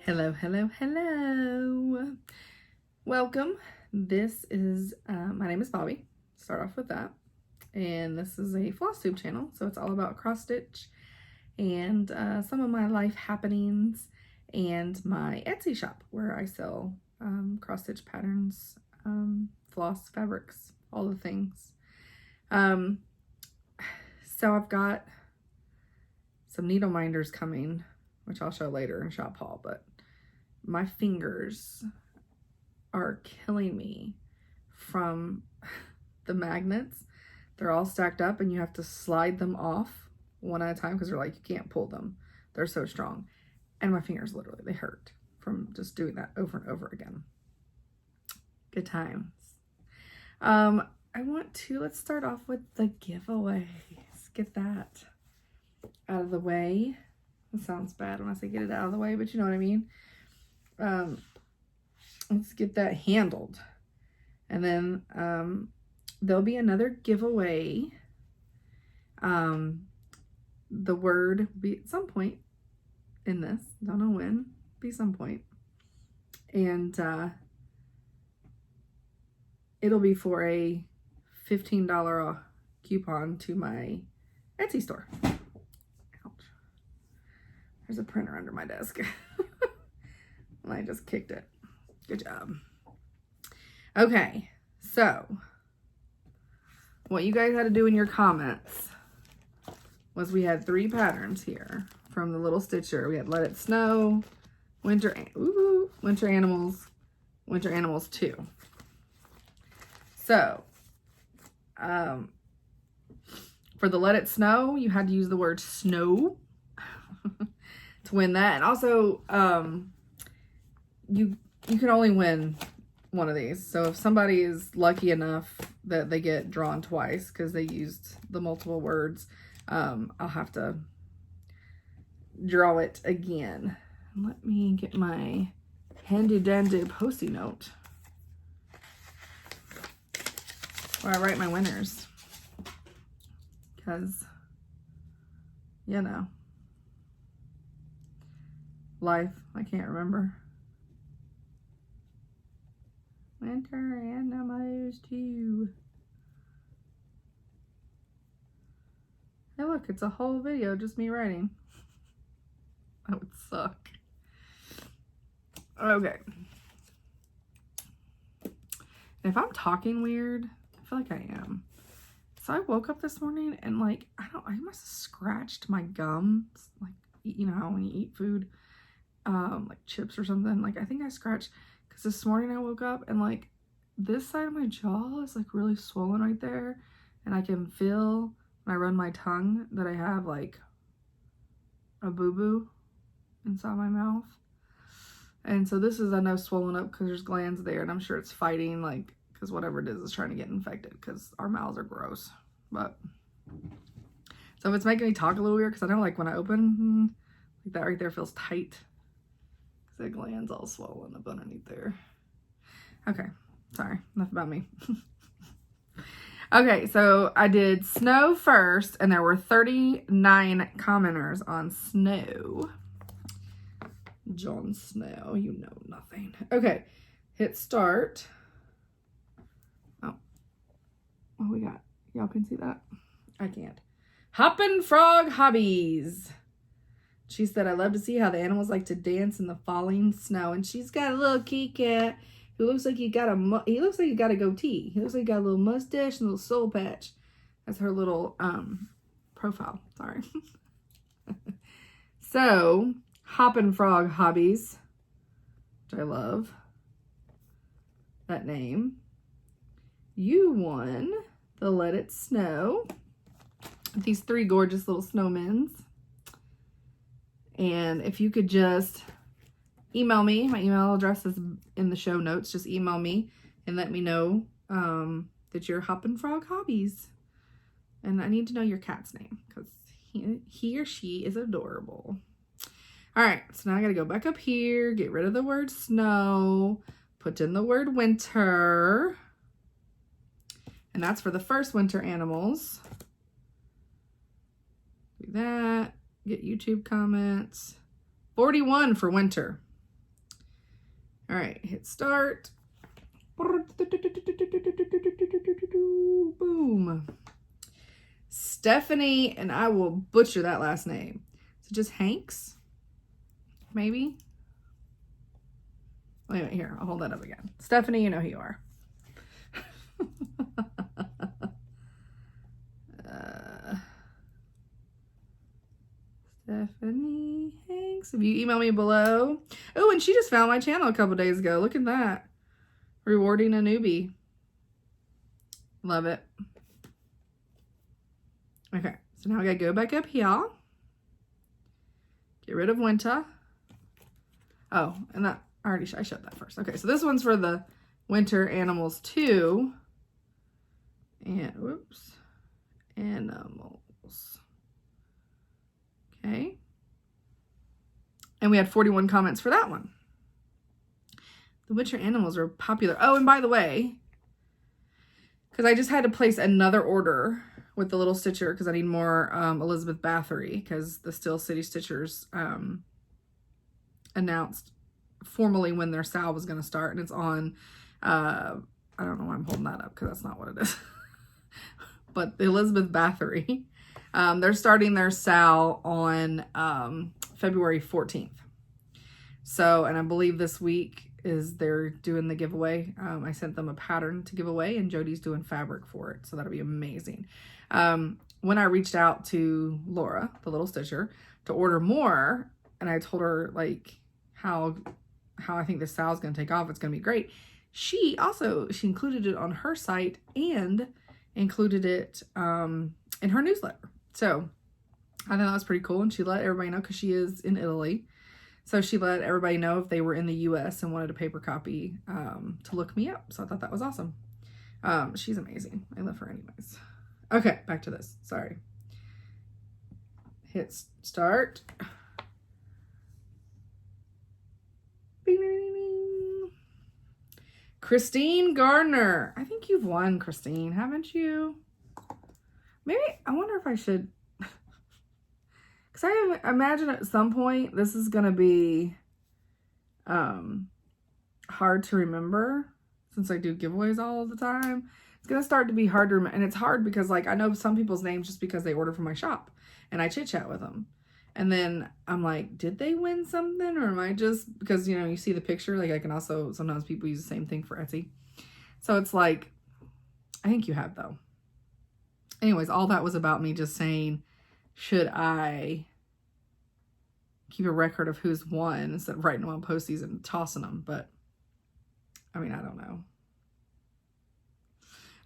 Hello, hello, hello. Welcome. This is, my name is Bobby. Start off with that. And this is a Flosstube channel, so it's all about cross stitch and some of my life happenings and my Etsy shop where I sell cross stitch patterns, floss fabrics, all the things. So I've got some needle minders coming, which I'll show later in shop haul, but my fingers are killing me from the magnets. They're all stacked up and you have to slide them off one at a time because they're like, you can't pull them. They're so strong. And my fingers literally, they hurt from just doing that over and over again. Good times. Let's start off with the giveaways. Get that out of the way. It sounds bad when I say get it out of the way, but you know what I mean. Let's get that handled. And then there'll be another giveaway. The word will be at some point in this. Don't know when. Be some point. And it'll be for a $15 coupon to my Etsy store. There's a printer under my desk. And I just kicked it. Good job. Okay, so what you guys had to do in your comments was we had 3 patterns here from the little stitcher. We had Let It Snow, Winter Animals, Winter Animals 2. So, for the Let It Snow, you had to use the word snow to win that. And also, you can only win one of these. So if somebody is lucky enough that they get drawn twice because they used the multiple words, I'll have to draw it again. Let me get my handy dandy Post-it note where I write my winners. Because, you know, life, I can't remember. Winter Animals 2. Hey look, it's a whole video, just me writing. That would suck. Okay. And if I'm talking weird, I feel like I am. So I woke up this morning and like, I must have scratched my gums. Like, you know how when you eat food, like chips or something, like I think I scratched, because this morning I woke up and like this side of my jaw is like really swollen right there, and I can feel when I run my tongue that I have like a boo-boo inside my mouth. And so this is, I know, swollen up because there's glands there, and I'm sure it's fighting, like, because whatever it is trying to get infected, because our mouths are gross. But so if it's making me talk a little weird, because I know like when I open, like that right there feels tight. The gland's all swollen up underneath there. Okay, sorry, enough about me. Okay, so I did snow first, and there were 39 commenters on snow. Jon Snow, you know nothing. Okay, hit start. Oh, what we got? Y'all can see that? I can't. Hoppin' Frog Hobbies. She said, I love to see how the animals like to dance in the falling snow. And she's got a little kitty cat who looks like he got a goatee. He looks like he got a little mustache and a little soul patch. That's her little profile. Sorry. So, Hoppin' Frog Hobbies, which I love that name. You won the Let It Snow. These 3 gorgeous little snowmen. And if you could just email me, my email address is in the show notes. Just email me and let me know that you're Hoppin' Frog Hobbies. And I need to know your cat's name because he or she is adorable. All right, so now I got to go back up here, get rid of the word snow, put in the word winter. And that's for the first winter animals. Do that. Get YouTube comments. 41 for winter. All right, hit start. Boom. Stephanie, and I will butcher that last name. So just Hanks, maybe? Wait a minute, here, I'll hold that up again. Stephanie, you know who you are. Stephanie Hanks. If you email me below. Oh, and she just found my channel a couple days ago. Look at that. Rewarding a newbie. Love it. Okay, so now I gotta go back up here. Get rid of winter. Oh, and that I showed that first. Okay, so this one's for the winter animals too. And whoops. Animals. Okay. And we had 41 comments for that one. The winter animals are popular. Oh, and by the way, because I just had to place another order with the little stitcher because I need more Elizabeth Bathory, because the Steel City Stitchers announced formally when their sale was going to start, and it's on, I don't know why I'm holding that up because that's not what it is, but the Elizabeth Bathory, they're starting their sale on February 14th. So, and I believe this week they're doing the giveaway. I sent them a pattern to give away, and Jody's doing fabric for it, so that'll be amazing. When I reached out to Laura, the little stitcher, to order more, and I told her like how I think this sale is going to take off, it's going to be great. She included it on her site and included it in her newsletter. So I thought that was pretty cool, and she let everybody know because she is in Italy. So she let everybody know if they were in the US and wanted a paper copy to look me up. So I thought that was awesome. She's amazing. I love her anyways. Okay, back to this. Sorry. Hit start. Bing, bing, bing, bing. Christine Gardner. I think you've won, Christine, haven't you? Maybe, I wonder if I should... Because I imagine at some point this is going to be hard to remember since I do giveaways all the time. It's going to start to be hard to remember. And it's hard because like I know some people's names just because they order from my shop and I chit chat with them. And then I'm like, did they win something? Or am I just, because you know, you see the picture, like I can also, sometimes people use the same thing for Etsy. So it's like, I think you have though. Anyways, all that was about me just saying, should I keep a record of who's won instead of writing them on posties and tossing them? But I mean, I don't know.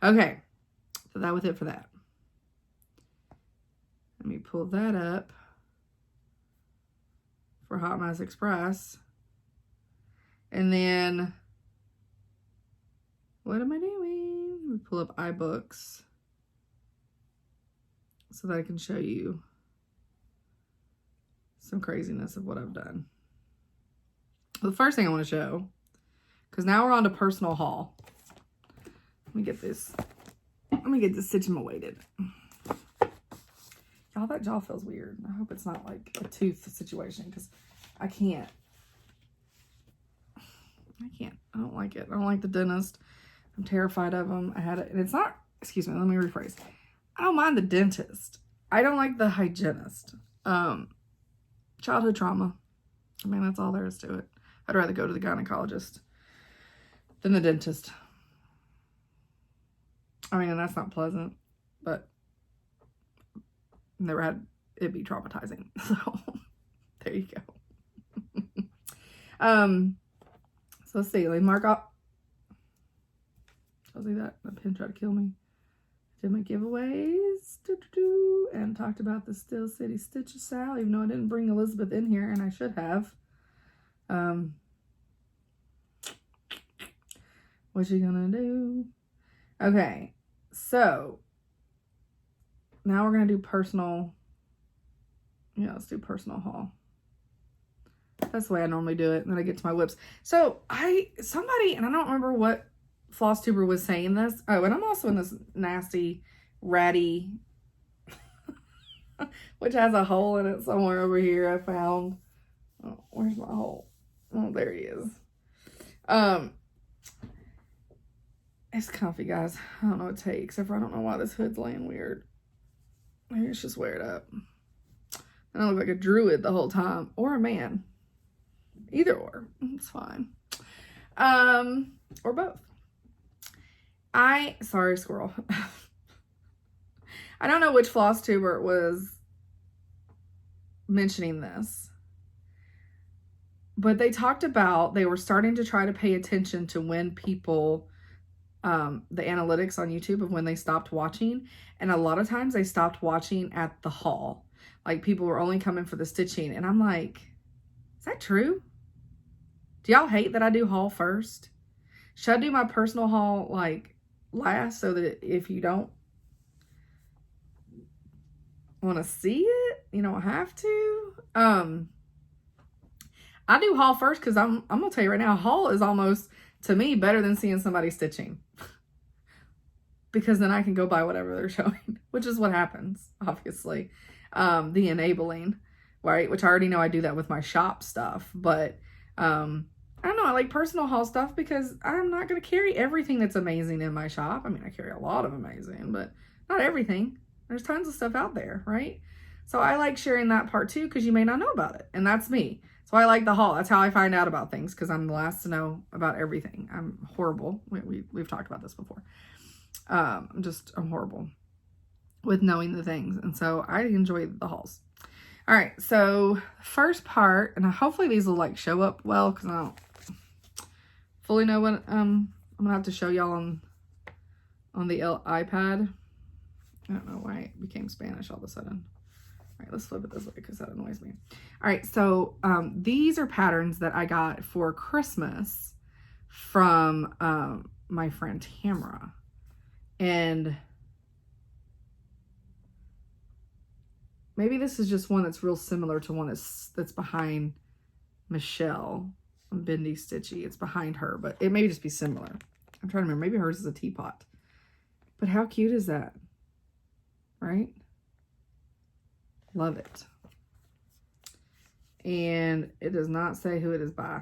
Okay, so that was it for that. Let me pull that up for Hot Mess Express. And then, what am I doing? Let me pull up iBooks so that I can show you some craziness of what I've done. Well, the first thing I want to show, because now we're on to personal haul. Let me get this stitching weighted. Y'all, that jaw feels weird. I hope it's not like a tooth situation, because I can't. I don't like it. I don't like the dentist. I'm terrified of them. I had it, and it's not, excuse me, let me rephrase. I don't mind the dentist. I don't like the hygienist. Childhood trauma. I mean, that's all there is to it. I'd rather go to the gynecologist than the dentist. I mean, and that's not pleasant, but never had it be traumatizing. So there you go. So let's see. Let me mark up. I'll do that. The pen tried to kill me. Did my giveaways and talked about the Steel City Stitches sale, even though I didn't bring Elizabeth in here, and I should have. What you gonna do? Okay, so now we're gonna do personal. Yeah, let's do personal haul. That's the way I normally do it, and then I get to my whips. So somebody, and I don't remember what Flosstuber was saying this. Oh, and I'm also in this nasty, ratty, which has a hole in it somewhere over here I found. Oh, where's my hole? Oh, there he is. Um, it's comfy, guys. I don't know what it takes, except for I don't know why this hood's laying weird. Maybe it's just wear it up. I don't look like a druid the whole time, or a man. Either or, it's fine. Or both. Sorry, squirrel. I don't know which Flosstuber was mentioning this, but they talked about they were starting to try to pay attention to when people, the analytics on YouTube of when they stopped watching. And a lot of times they stopped watching at the haul. Like people were only coming for the stitching. And I'm like, is that true? Do y'all hate that I do haul first? Should I do my personal haul like last so that if you don't want to see it, you don't have to? I do haul first because I'm gonna tell you right now, haul is almost, to me, better than seeing somebody stitching. Because then I can go buy whatever they're showing, which is what happens, obviously. The enabling, right? Which I already know I do that with my shop stuff. But I don't know, I like personal haul stuff because I'm not going to carry everything that's amazing in my shop. I mean, I carry a lot of amazing, but not everything. There's tons of stuff out there, right? So I like sharing that part too because you may not know about it. And that's me. So I like the haul. That's how I find out about things because I'm the last to know about everything. I'm horrible. We've talked about this before. I'm horrible with knowing the things. And so I enjoy the hauls. All right. So first part, and hopefully these will like show up well because I don't fully know what, I'm going to have to show y'all on the iPad. I don't know why it became Spanish all of a sudden. All right, let's flip it this way because that annoys me. All right, so these are patterns that I got for Christmas from my friend Tamara. And maybe this is just one that's real similar to one that's behind Michelle on Bendy Stitchy. It's behind her, but it may just be similar. I'm trying to remember. Maybe hers is a teapot. But how cute is that? Right? Love it. And it does not say who it is by.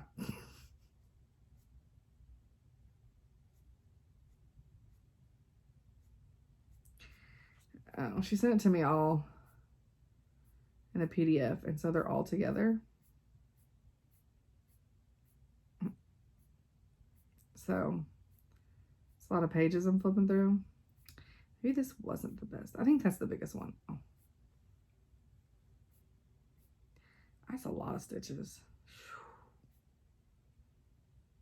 Oh, she sent it to me all in a PDF, and so they're all together. So it's a lot of pages I'm flipping through. Maybe this wasn't the best. I think that's the biggest one. Oh. That's a lot of stitches.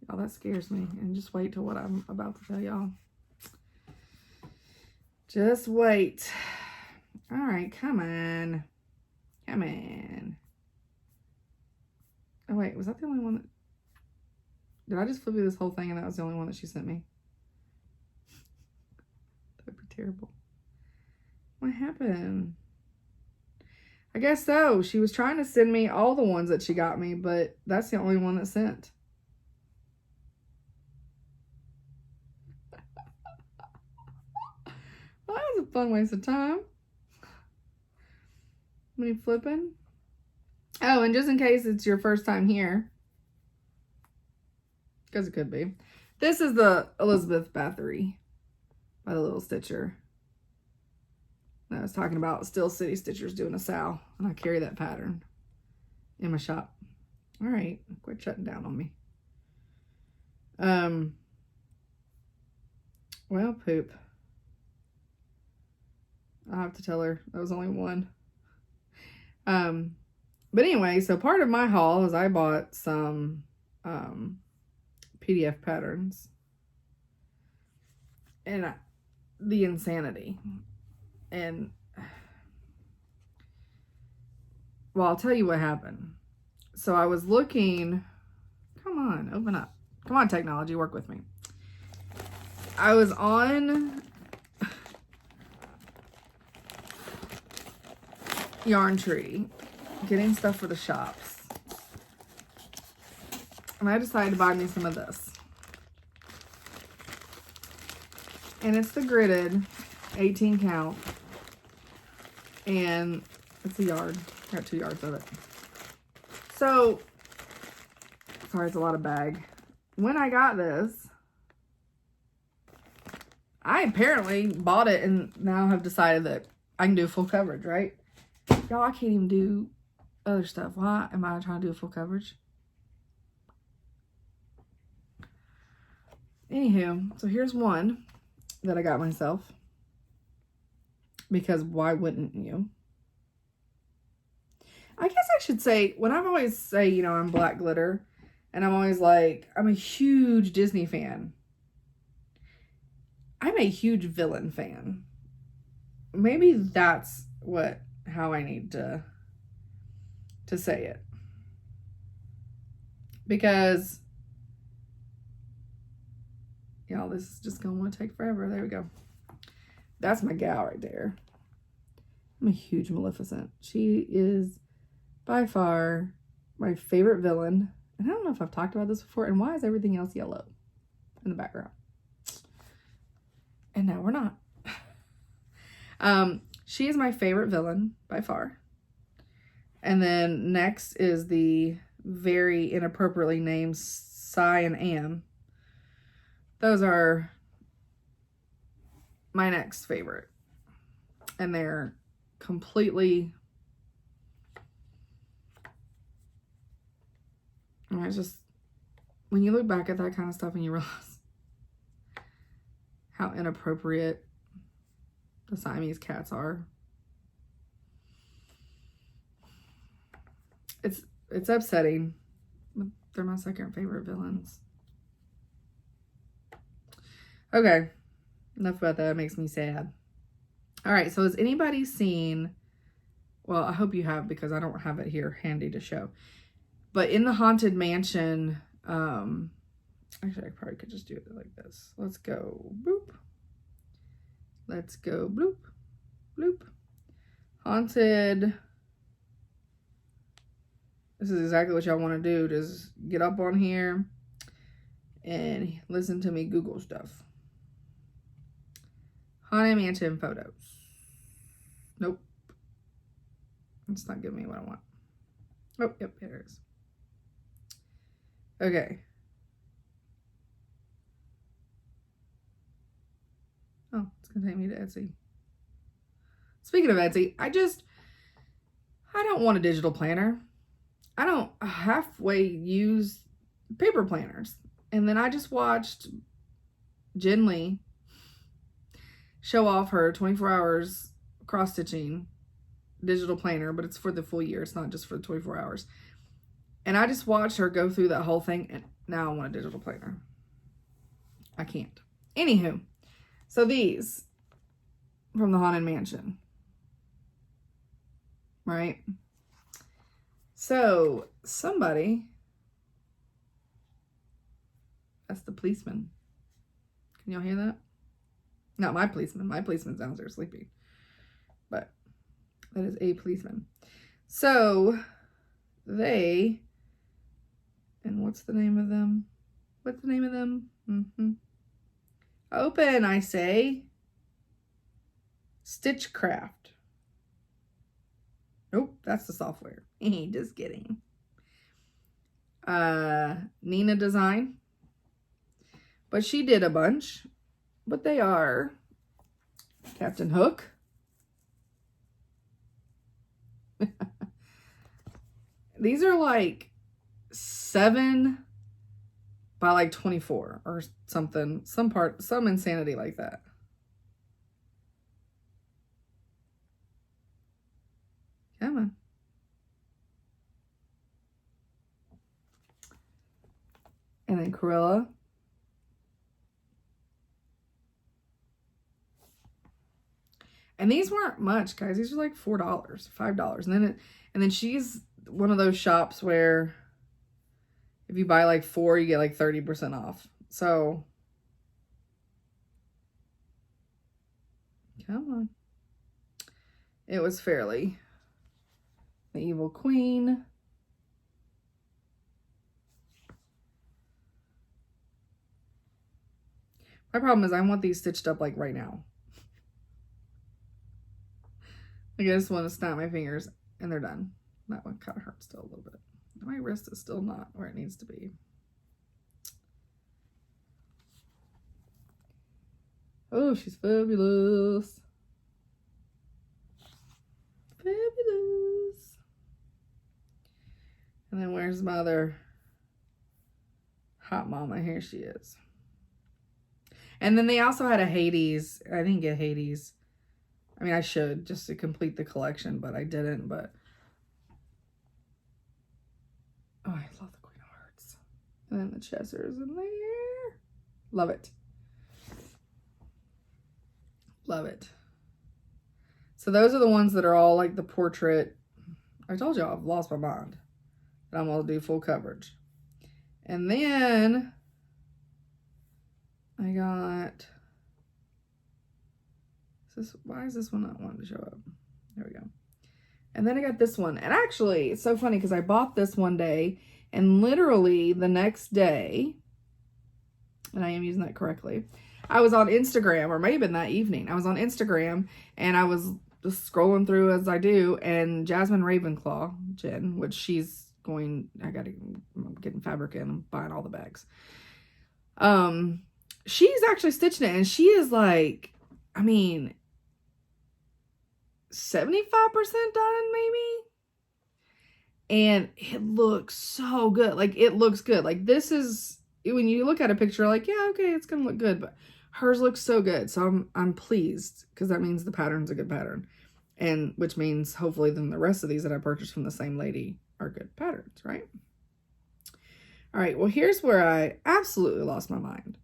Y'all, that scares me. And just wait till what I'm about to tell y'all. Just wait. All right, come on. Come on. Oh, wait, was that the only one that... Did I just flip through this whole thing and that was the only one that she sent me? That would be terrible. What happened? I guess so. She was trying to send me all the ones that she got me, but that's the only one that sent. Well, that was a fun waste of time. Me flipping. Oh, and just in case it's your first time here, because it could be, this is the Elizabeth Bathory by the Little Stitcher. I was talking about Still City Stitchers doing a sow, and I carry that pattern in my shop. All right, quit shutting down on me. Well, poop. I'll have to tell her that was only one. But anyway, so part of my haul is I bought some PDF patterns. And the insanity. And, well, I'll tell you what happened. So I was looking, come on, open up. Come on, technology, work with me. I was on Yarn Tree getting stuff for the shops. And I decided to buy me some of this. And it's the gridded 18 count. And it's a yard. I got 2 yards of it. So, sorry, it's a lot of bag. when I got this, I apparently bought it and now have decided that I can do full coverage, right? Y'all, I can't even do other stuff. Why am I trying to do full coverage? Anywho, so here's one that I got myself. Because why wouldn't you? I guess I should say, when I always say, you know, I'm black glitter, and I'm always like, I'm a huge Disney fan. I'm a huge villain fan. Maybe that's how I need to say it. Because, y'all, this is just going to want to take forever. There we go. That's my gal right there. I'm a huge Maleficent. She is by far my favorite villain. And I don't know if I've talked about this before. And why is everything else yellow in the background? And now we're not. She is my favorite villain by far. And then next is the very inappropriately named Cy and Am. Those are my next favorite. And they're completely... And it's just... When you look back at that kind of stuff and you realize how inappropriate the Siamese cats are. It's upsetting, but they're my second favorite villains. Okay, enough about that. It makes me sad. All right, so has anybody seen, well, I hope you have because I don't have it here handy to show, but in the Haunted Mansion, actually I probably could just do it like this. Let's go boop. Let's go bloop, bloop. Haunted. This is exactly what y'all want to do. Just get up on here and listen to me Google stuff. Haunted Mansion photos. Nope. It's not giving me what I want. Oh, yep, here it is. Okay. Oh, it's going to take me to Etsy. Speaking of Etsy, I don't want a digital planner. I don't halfway use paper planners. And then I just watched Jen Lee show off her 24 hours cross-stitching digital planner, but it's for the full year. It's not just for the 24 hours. And I just watched her go through that whole thing, and now I want a digital planner. I can't. Anywho, so these from the Haunted Mansion, right? So somebody, that's the policeman. Can y'all hear that? Not my policeman. My policeman's downstairs sleeping. But that is a policeman. So they, and what's the name of them? What's the name of them? Open, I say. Stitchcraft. Nope, that's the software. Just kidding. Nina Design. But she did a bunch. But they are Captain Hook. These are like 7 by like 24 or something. Some insanity like that. Come on. And then Cruella. And these weren't much, guys. These are like $4, $5. And then she's one of those shops where if you buy like 4, you get like 30% off. So come on. It was fairly. The Evil Queen. My problem is I want these stitched up like right now. Like I just want to snap my fingers and they're done. That one kind of hurts still a little bit. My wrist is still not where it needs to be. Oh, she's fabulous. Fabulous. And then where's my other hot mama? Here she is. And then they also had a Hades. I didn't get Hades. I mean, I should just to complete the collection, but I didn't. But oh, I love the Queen of Hearts. And then the Chessers in there. Love it. Love it. So those are the ones that are all like the portrait. I told y'all I've lost my mind. But I'm going to do full coverage. And then I got, why is this one not wanting to show up? There we go. And then I got this one. And actually, it's so funny because I bought this one day and literally the next day, and I am using that correctly, I was on Instagram, or maybe that evening, I was on Instagram and I was just scrolling through as I do, and Jasmine Ravenclaw, Jen, which she's going, I'm getting fabric in, I'm buying all the bags. She's actually stitching it, and she is like, I mean, 75% done maybe. And it looks so good. Like, it looks good. Like, this is, when you look at a picture, like, yeah, okay, it's gonna look good, but hers looks so good. So I'm pleased, because that means the pattern's a good pattern, and which means hopefully then the rest of these that I purchased from the same lady are good patterns, right? All right, well, here's where I absolutely lost my mind.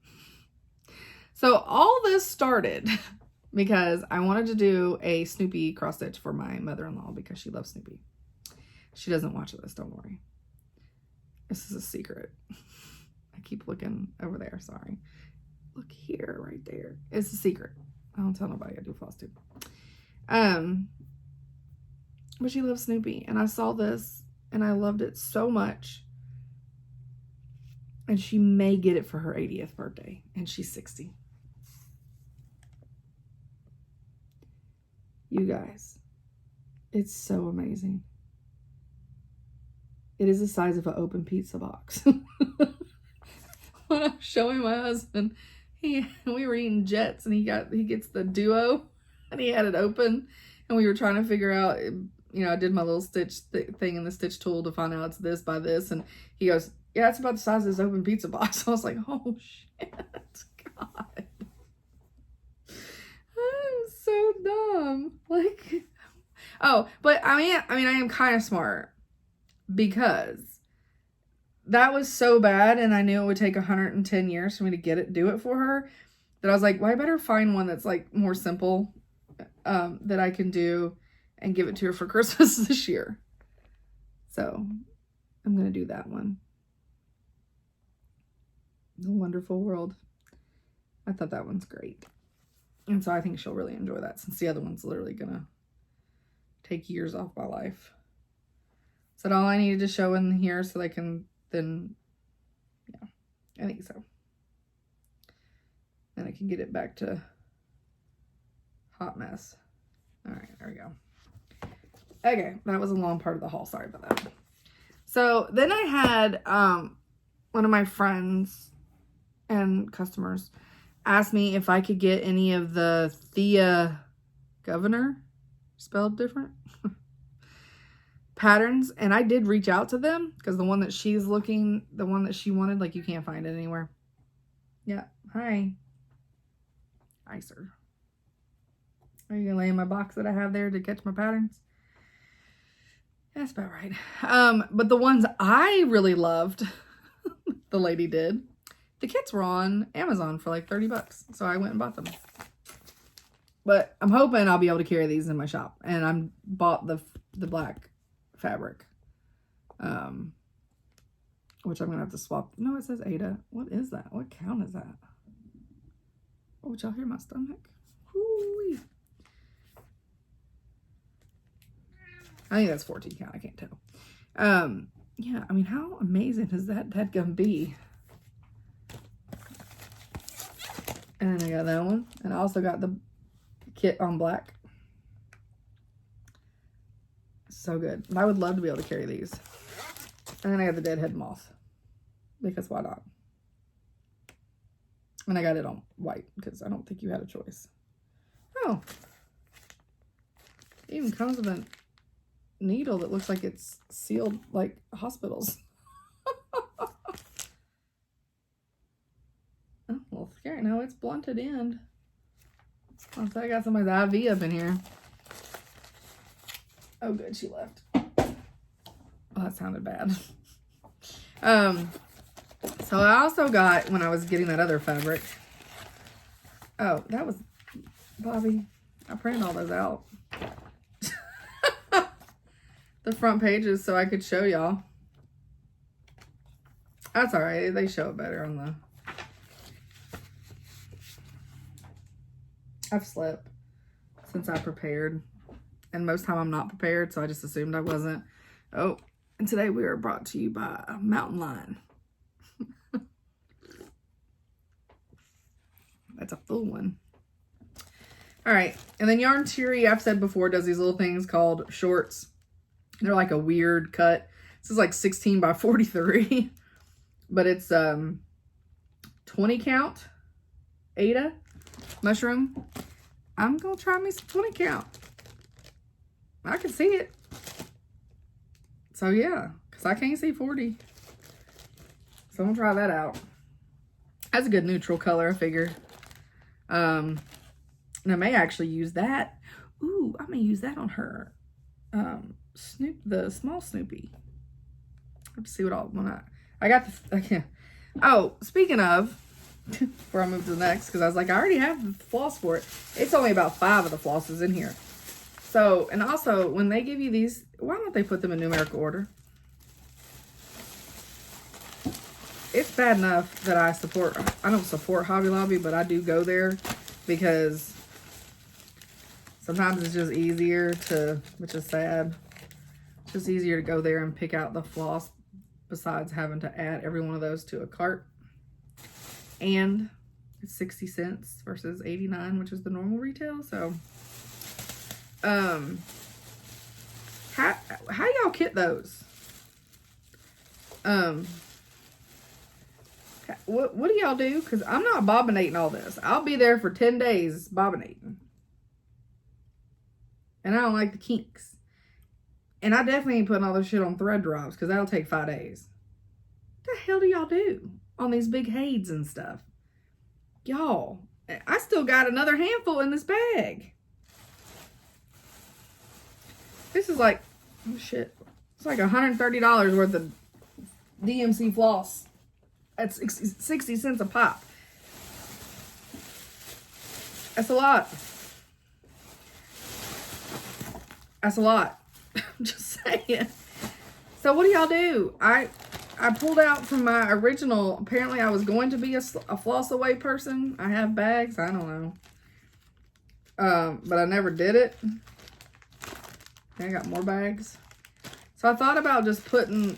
So all this started because I wanted to do a Snoopy cross stitch for my mother-in-law because she loves Snoopy. She doesn't watch this, don't worry. This is a secret. I keep looking over there, sorry. Look here, right there. It's a secret. I don't tell nobody I do Flosstube. But she loves Snoopy, and I saw this and I loved it so much. And she may get it for her 80th birthday, and she's 60. You guys, it's so amazing. It is the size of an open pizza box. When I was showing my husband, we were eating Jets, and he gets the Duo, and he had it open, and we were trying to figure out, you know, I did my little stitch thing in the stitch tool to find out it's this by this, and he goes, yeah, it's about the size of this open pizza box. I was like, oh shit, God. I'm so dumb. Like, oh, but I mean, I am kind of smart, because that was so bad, and I knew it would take 110 years for me to do it for her, that I was like, well, I better find one that's like more simple, that I can do and give it to her for Christmas this year. So I'm going to do that one. The Wonderful World. I thought that one's great. And so I think she'll really enjoy that, since the other one's literally going to take years off my life. Is that all I needed to show in here so they can then, yeah, I think so. And I can get it back to hot mess. All right, there we go. Okay, that was a long part of the haul. Sorry about that. So then I had one of my friends and customers asked me if I could get any of the Thea Governor, spelled different, patterns. And I did reach out to them, because the one that she's looking, the one that she wanted, like, you can't find it anywhere. Yeah, hi. Hi, sir. Are you gonna lay in my box that I have there to catch my patterns? That's about right. But the ones I really loved, the lady did. The kits were on Amazon for like 30 bucks. So I went and bought them. But I'm hoping I'll be able to carry these in my shop. And I bought the black fabric. Which I'm going to have to swap. No, it says Ada. What is that? What count is that? Oh, did y'all hear my stomach? Whoo-wee. I think that's 14 count. I can't tell. Yeah, I mean, how amazing is that gonna be? And then I got that one. And I also got the kit on black. So good. I would love to be able to carry these. And then I got the Deadhead Moth. Because why not? And I got it on white because I don't think you had a choice. Oh. It even comes with a needle that looks like it's sealed like hospitals. Oh, well, scary. No, it's blunted end. Oh, so I got somebody's IV up in here. Oh, good, she left. Oh, that sounded bad. So I also got, when I was getting that other fabric. Oh, that was, Bobby, I printed all those out. The front pages so I could show y'all. That's all right. They show it better on the... I've slept since I prepared. And most time I'm not prepared, so I just assumed I wasn't. Oh, and today we are brought to you by Mountain Lion. That's a full one. All right. And then Yarn Cheery, I've said before, does these little things called shorts. They're like a weird cut. This is like 16 by 43. But it's 20 count Ada mushroom. I'm going to try me some 20 count. I can see it. So yeah, because I can't see 40. So I'm going to try that out. That's a good neutral color, I figure. And I may actually use that. Ooh, I may use that on her. The small Snoopy. I have to see what all when I got the. Oh, speaking of, before I move to the next, because I was like, I already have the floss for it. It's only about 5 of the flosses in here. So, and also when they give you these, why don't they put them in numerical order? It's bad enough that I don't support Hobby Lobby, but I do go there because sometimes it's just easier to, which is sad, it's just easier to go there and pick out the floss besides having to add every one of those to a cart. And it's 60 cents versus 89, which is the normal retail. So, how y'all kit those? What do y'all do? Because I'm not bobbinating all this. I'll be there for 10 days bobbinating. And I don't like the kinks. And I definitely ain't putting all this shit on thread drives because that'll take 5 days. What the hell do y'all do on these big heids and stuff? Y'all, I still got another handful in this bag. This is like, oh shit. It's like $130 worth of DMC floss. That's 60 cents a pop. That's a lot. That's a lot. I'm just saying. So what do y'all do? I pulled out from my original. Apparently I was going to be a floss away person. I have bags. I don't know. But I never did it. I got more bags. So I thought about just putting,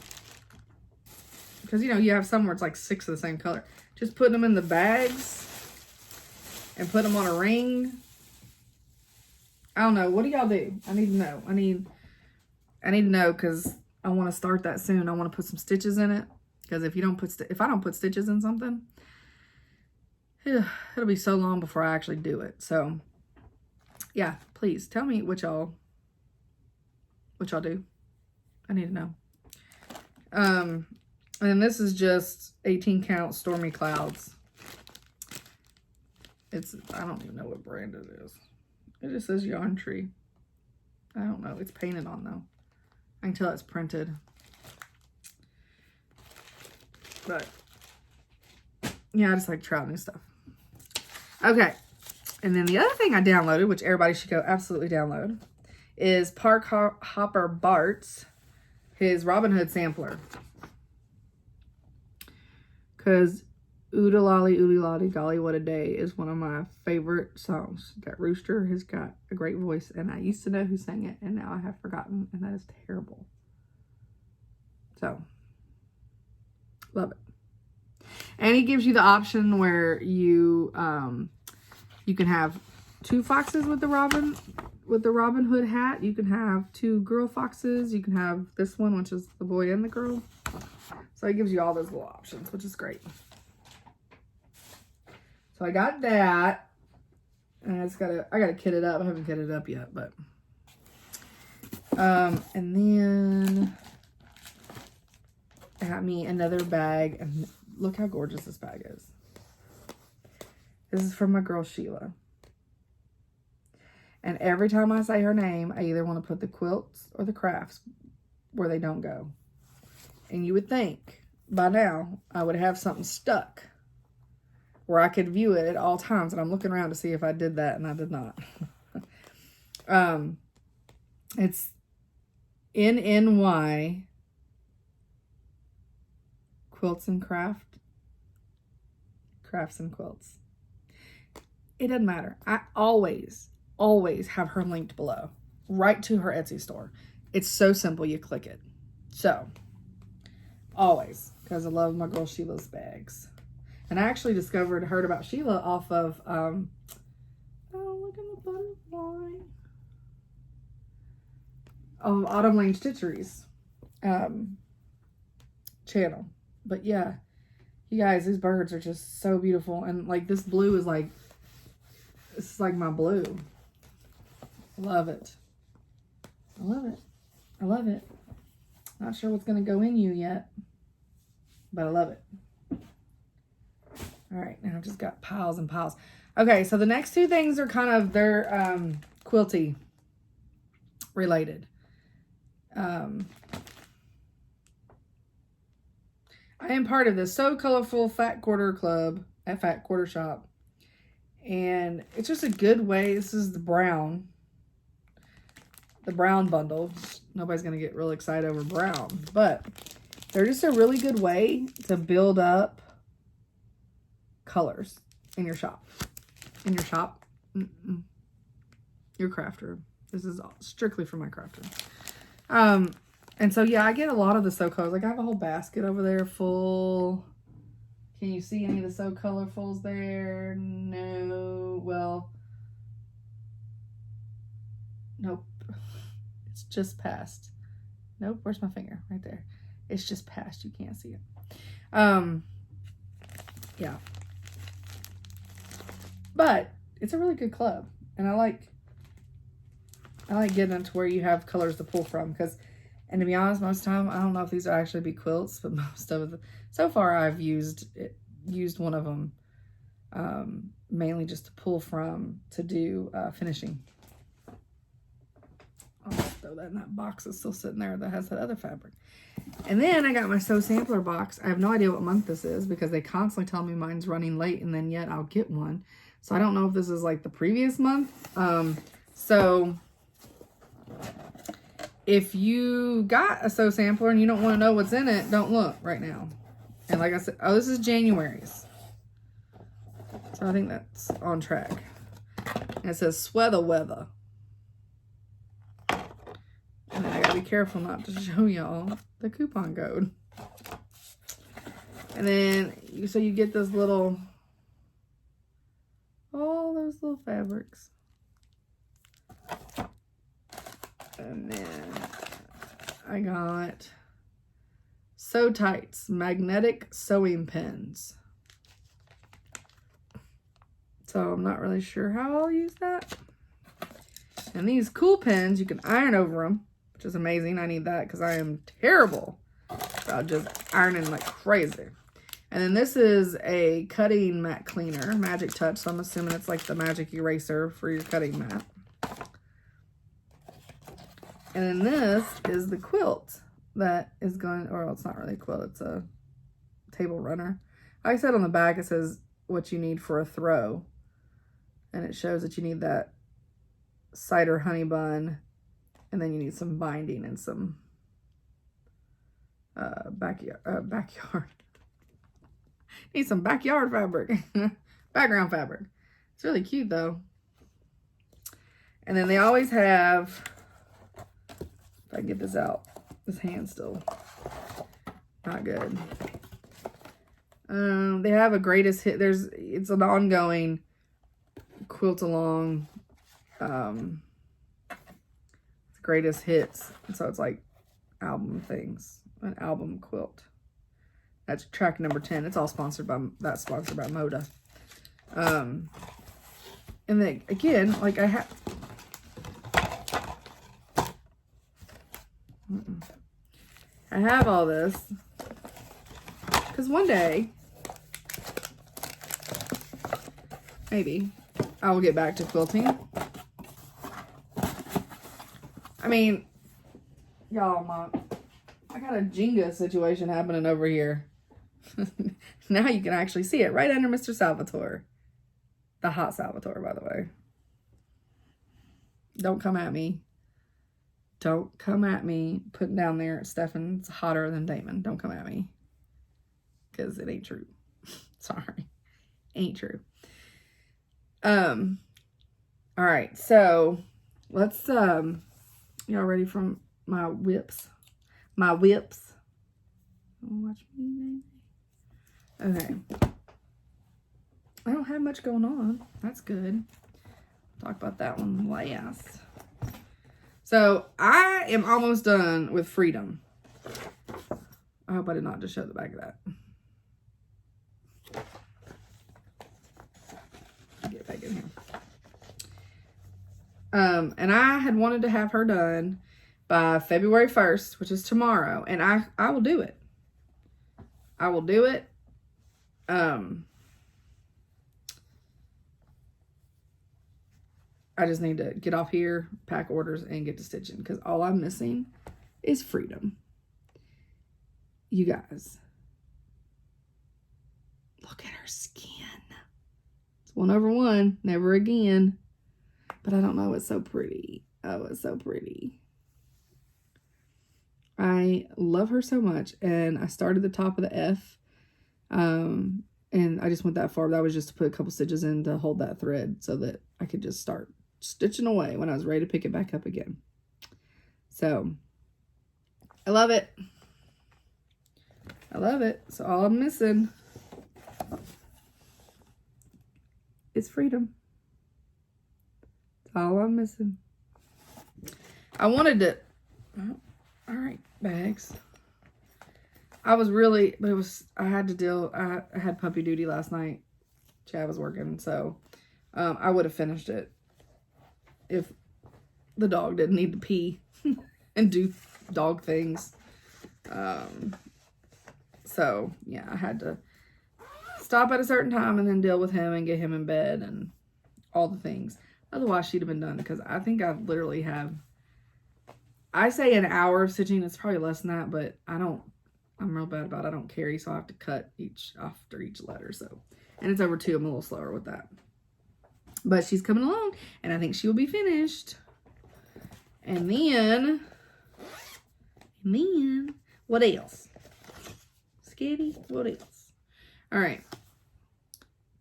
because you know you have some where it's like 6 of the same color. Just putting them in the bags and put them on a ring. I don't know. What do y'all do? I need to know. I need to know because I want to start that soon. I want to put some stitches in it because if I don't put stitches in something, it'll be so long before I actually do it. So yeah, please tell me what y'all do. I need to know. And this is just 18 count Stormy Clouds. I don't even know what brand it is. It just says Yarn Tree. I don't know. It's painted on though. I can tell it's printed. But yeah, I just like trying new stuff. Okay. And then the other thing I downloaded, which everybody should go absolutely download, is Park Hopper Bart's, his Robin Hood sampler. Because Ooda Lolly, Golly What a Day is one of my favorite songs. Got Rooster has got a great voice, and I used to know who sang it, and now I have forgotten, and that is terrible. So, love it. And he gives you the option where you can have 2 foxes with the Robin Hood hat. You can have 2 girl foxes. You can have this one, which is the boy and the girl. So it gives you all those little options, which is great. So I got that. And I gotta kit it up. I haven't kitted it up yet, but and then I got me another bag, and look how gorgeous this bag is. This is from my girl Sheila. And every time I say her name, I either want to put the quilts or the crafts where they don't go. And you would think by now I would have something stuck where I could view it at all times. And I'm looking around to see if I did that, and I did not. It's NNY Quilts and Crafts and Quilts. It doesn't matter. I always have her linked below, right to her Etsy store. It's so simple, you click it. So, always, because I love my girl Sheila's bags. And I actually heard about Sheila off of, oh, look at the butterfly. Autumn Lane Stitcheries channel. But yeah, you guys, these birds are just so beautiful. And like this blue is like, this is like my blue. I love it. I love it. I love it. Not sure what's going to go in you yet, but I love it. All right, now I've just got piles and piles. Okay, so the next two things are kind of, they're quilty related. I am part of the So Colorful Fat Quarter Club at Fat Quarter Shop. And it's just a good way. This is the brown bundle. Nobody's going to get real excited over brown. But they're just a really good way to build up colors in your shop. Your craft room. This is strictly for my craft room. And so, yeah, I get a lot of the So Colors. Like, I have a whole basket over there full. Can you see any of the So Colorfuls there? No. Well, nope. It's just past. Nope. Where's my finger? Right there. It's just past. You can't see it. Yeah. But it's a really good club. And I like getting into where you have colors to pull from. And to be honest, most of the time, I don't know if these will actually be quilts, but most of them, so far I've used one of them mainly just to pull from to do finishing. I'll throw that in that box that's still sitting there that has that other fabric. And then I got my So Sampler box. I have no idea what month this is because they constantly tell me mine's running late, and then yet I'll get one. So I don't know if this is like the previous month. So if you got a So Sampler and you don't want to know what's in it, don't look right now. And like I said, oh, this is January's. So I think that's on track. And it says Sweather Weather. And I gotta be careful not to show y'all the coupon code. And then, so you get this little, all those little fabrics. And then I got Sew Tights magnetic sewing pins. So I'm not really sure how I'll use that. And these cool pins, you can iron over them, which is amazing. I need that because I am terrible about just ironing like crazy. And then this is a cutting mat cleaner, Magic Touch. So I'm assuming it's like the magic eraser for your cutting mat. And then this is the quilt that is going, or it's not really a quilt, it's a table runner. Like I said on the back, it says what you need for a throw. And it shows that you need that cider honey bun, and then you need some binding and some backyard. Need some backyard fabric, background fabric. It's really cute though. And then they always have, if I can get this out, this hand's still not good. They have a greatest hit. It's an ongoing quilt along greatest hits. And so it's like album things, an album quilt. That's track number 10. It's all sponsored by Moda. And then again, like I have all this because one day, maybe, I will get back to quilting. I mean, y'all, I got a Jenga situation happening over here. Now you can actually see it right under Mr. Salvatore. The hot Salvatore, by the way. Don't come at me. Don't come at me putting down there Stefan's hotter than Damon. Don't come at me. Because it ain't true. Sorry. Ain't true. Alright, so let's y'all ready for my whips? My whips. Watch me, baby. Okay. I don't have much going on. That's good. Talk about that one last. So I am almost done with Freedom. I hope I did not just show the back of that. Get back in here. And I had wanted to have her done by February 1st, which is tomorrow. And I will do it. I will do it. I just need to get off here, pack orders, and get to stitching. Because all I'm missing is Freedom. You guys. Look at her skin. It's 1/1. Never again. But I don't know. It's so pretty. Oh, it's so pretty. I love her so much. And I started the top of the F. And I just went that far. That was just to put a couple stitches in to hold that thread so that I could just start stitching away when I was ready to pick it back up again. So, I love it. I love it. So all I'm missing is Freedom. That's all I'm missing. I wanted to, oh, all right, bags. I was really, but I had to deal, I had puppy duty last night. Chad was working, so I would have finished it if the dog didn't need to pee and do dog things. So, yeah, I had to stop at a certain time and then deal with him and get him in bed and all the things. Otherwise, she'd have been done because I think I literally have, I say an hour of stitching. It's probably less than that, but I'm real bad about it. I don't carry, so I have to cut after each letter. So, and it's over 2. I'm a little slower with that. But she's coming along, and I think she will be finished. And then, what else? Skitty, what else? All right.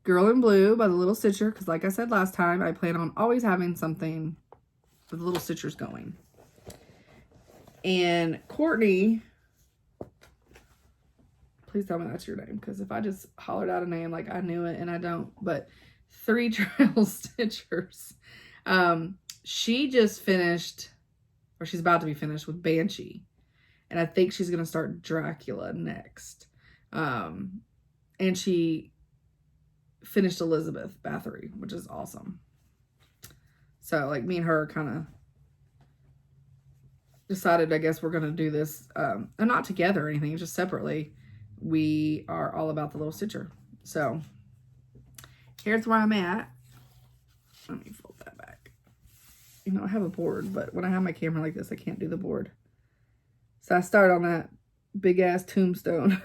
Girl in Blue by the Little Stitcher, because like I said last time, I plan on always having something with the Little Stitchers going. And Courtney, please tell me that's your name, because if I just hollered out a name like I knew it and I don't, but 3 Trail Stitchers. She just finished, or she's about to be finished with Banshee. And I think she's going to start Dracula next. And she finished Elizabeth Bathory, which is awesome. So, like, me and her kind of decided, I guess we're going to do this, and not together or anything, just separately. We are all about the Little Stitcher. So, here's where I'm at. Let me fold that back. You know, I have a board, but when I have my camera like this, I can't do the board. So I start on that big ass tombstone.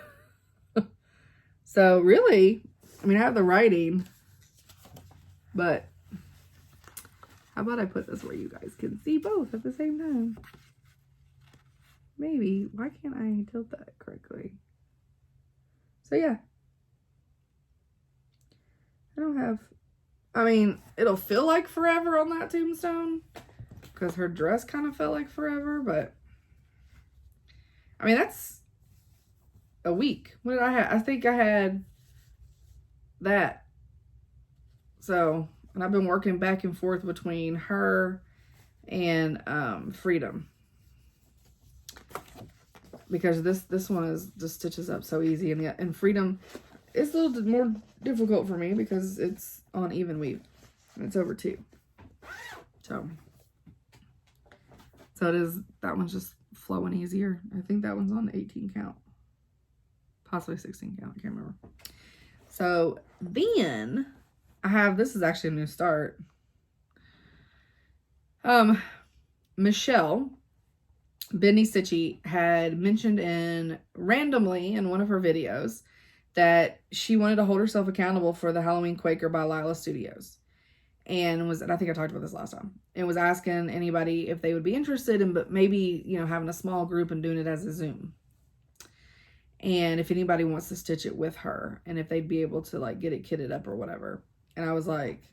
So really, I mean, I have the writing, but how about I put this where you guys can see both at the same time? Maybe. Why can't I tilt that correctly? So yeah. I don't have, I mean, it'll feel like forever on that tombstone because her dress kind of felt like forever, but I mean, that's a week. What did I have? I think I had that. So, and I've been working back and forth between her and Freedom. Because this one is just stitches up so easy. And Freedom, it's a little bit more difficult for me because it's on even weave and it's over 2. So it is, that one's just flowing easier. I think that one's on the 18 count, possibly 16 count, I can't remember. So then I have, this is actually a new start. Michelle Bidney Stitchy had mentioned randomly in one of her videos that she wanted to hold herself accountable for the Halloween Quaker by Lila Studios. And I think I talked about this last time, and was asking anybody if they would be interested in, but maybe, you know, having a small group and doing it as a Zoom. And if anybody wants to stitch it with her, and if they'd be able to like get it kitted up or whatever. And I was like,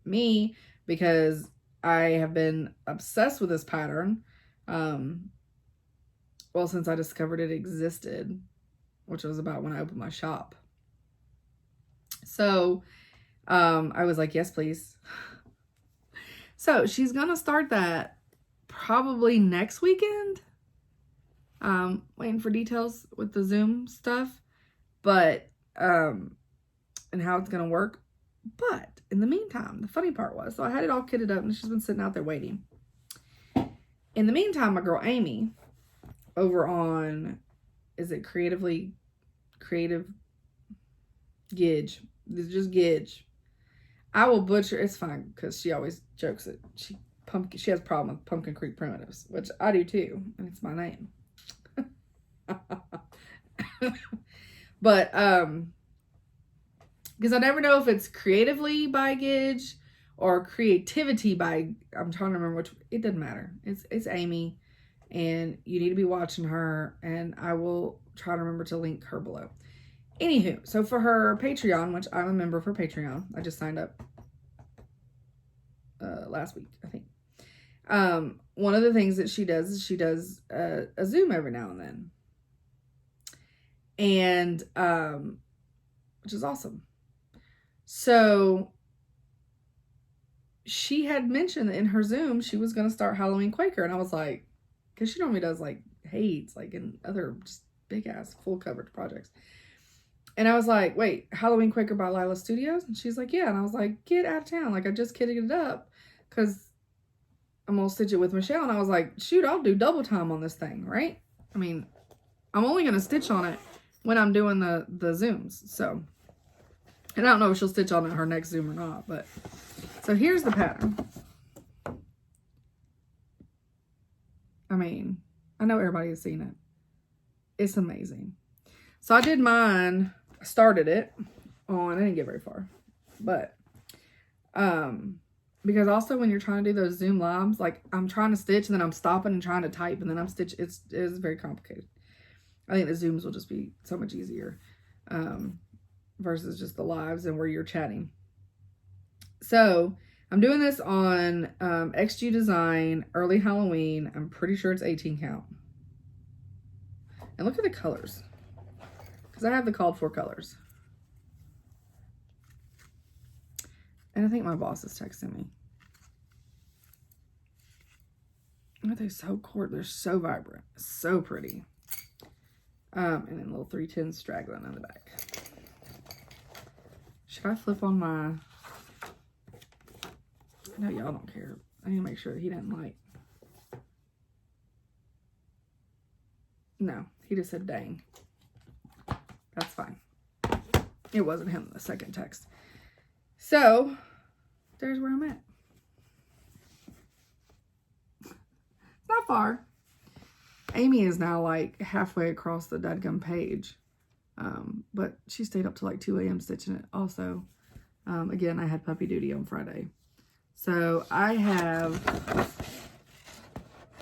me, because I have been obsessed with this pattern. Well, since I discovered it existed, which was about when I opened my shop. So, I was like, yes, please. So she's going to start that probably next weekend. Waiting for details with the Zoom stuff, but, and how it's going to work. But in the meantime, the funny part was, so I had it all kitted up and she's been sitting out there waiting. In the meantime, my girl Amy over on, is it Creative Gidge? It's just Gidge. I will butcher, it's fine, because she always jokes that she has a problem with Pumpkin Creek Primitives, which I do too, and it's my name. But, because I never know if it's Creatively by Gidge or Creativity by, I'm trying to remember which, it doesn't matter. It's Amy, and you need to be watching her, and I will try to remember to link her below. Anywho, so for her Patreon, which I'm a member of her Patreon, I just signed up last week, I think. One of the things that she does is she does a Zoom every now and then. And, which is awesome. So she had mentioned that in her Zoom, she was going to start Halloween Quaker. And I was like, because she normally does like Hades, like in other just big ass full coverage projects. And I was like, wait, Halloween Quaker by Lila Studios? And she's like, yeah. And I was like, get out of town. Like, I just kitted it up because I'm going to stitch it with Michelle. And I was like, shoot, I'll do double time on this thing, right? I mean, I'm only going to stitch on it when I'm doing the Zooms. So, and I don't know if she'll stitch on it her next Zoom or not. But, so here's the pattern. I mean, I know everybody has seen it. It's amazing. So I did mine, started it on, I didn't get very far, but, because also when you're trying to do those Zoom lives, like I'm trying to stitch and then I'm stopping and trying to type and then I'm stitching, it is very complicated. I think the Zooms will just be so much easier, versus just the lives and where you're chatting. So I'm doing this on, XG Design, Early Halloween. I'm pretty sure it's 18 count. And look at the colors. I have the called for colors. And I think my boss is texting me. Aren't they so cool? They're so vibrant. So pretty. And then little 310 straggling on the back. Should I flip on my... No, y'all don't care. I need to make sure that he didn't like... No, he just said dang. That's fine. It wasn't him, the second text. So, there's where I'm at. It's not far. Amy is now like halfway across the dadgum page. But she stayed up to like 2 a.m. stitching it also. Again, I had puppy duty on Friday. So, I have...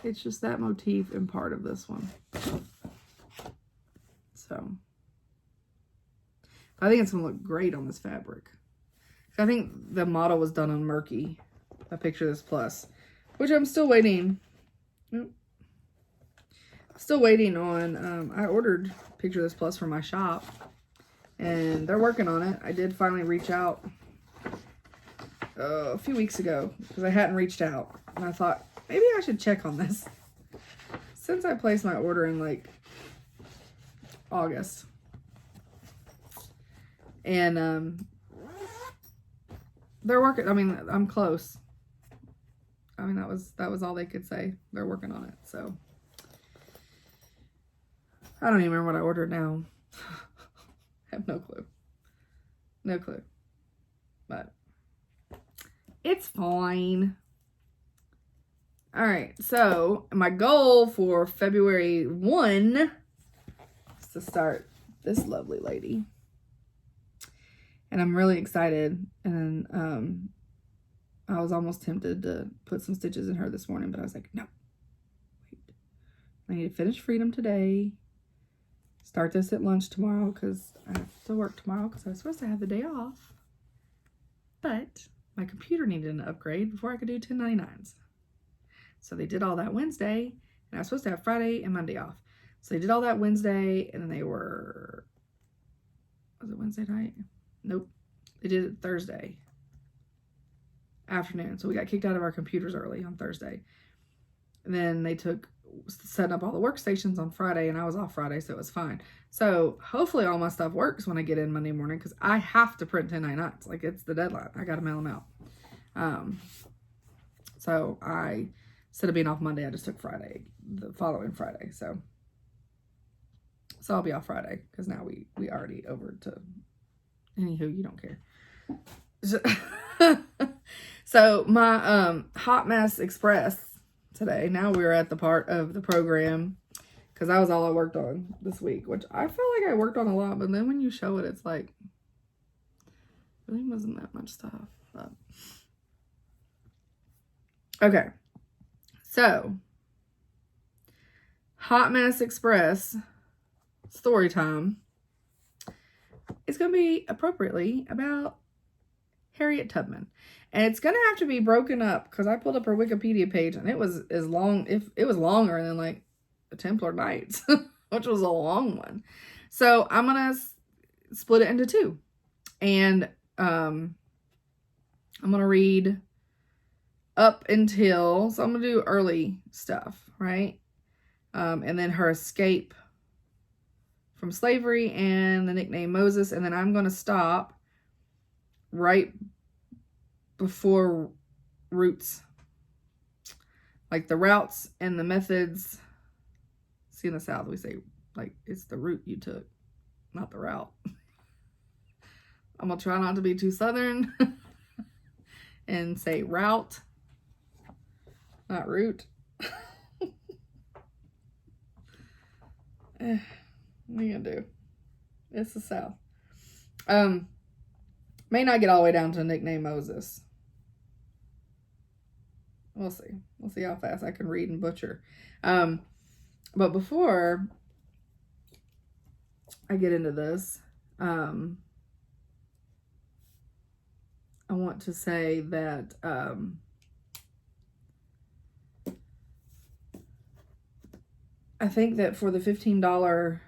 It's just that motif in part of this one. So... I think it's going to look great on this fabric. I think the model was done on Murky. I Picture This Plus. Which I'm still waiting. Nope. Still waiting on. I ordered Picture This Plus for my shop. And they're working on it. I did finally reach out a few weeks ago. Because I hadn't reached out. And I thought, maybe I should check on this. Since I placed my order in like August. And they're working. I mean, I'm close. I mean, that was all they could say. They're working on it. So I don't even remember what I ordered now. I have no clue. No clue. But it's fine. All right. So my goal for February 1 is to start this lovely lady. And I'm really excited. And I was almost tempted to put some stitches in her this morning, but I was like, no. Wait. I need to finish Freedom today. Start this at lunch tomorrow because I have to work tomorrow because I was supposed to have the day off. But my computer needed an upgrade before I could do 1099s. So they did all that Wednesday, and I was supposed to have Friday and Monday off. So they did all that Wednesday, and then they were, was it Wednesday night? Nope. They did it Thursday afternoon. So we got kicked out of our computers early on Thursday. And then they took setting up all the workstations on Friday, and I was off Friday, so it was fine. So hopefully all my stuff works when I get in Monday morning, because I have to print 1099s. Like, it's the deadline. I got to mail them out. So I, instead of being off Monday, I just took Friday, the following Friday. So I'll be off Friday, because now we already over to, anywho, you don't care. So my Hot Mess Express today, now we're at the part of the program, because that was all I worked on this week, which I feel like I worked on a lot, but then when you show it, it's like, really wasn't that much stuff. But okay, so Hot Mess Express story time is going to be appropriately about Harriet Tubman. And it's going to have to be broken up, because I pulled up her Wikipedia page, and it was as long, if it was longer than like the Templar Knights, which was a long one. So I'm going to split it into two. And I'm going to read up until, so I'm going to do early stuff, right? And then her escape from slavery and the nickname Moses. And then I'm going to stop right before roots, like the routes and the methods. See, in the South we say, like, it's the route you took, not the route. I'm gonna try not to be too Southern and say route, not route. What are you gonna do? It's the South. May not get all the way down to nickname Moses. We'll see. We'll see how fast I can read and butcher. But before I get into this, I want to say that I think that for the $15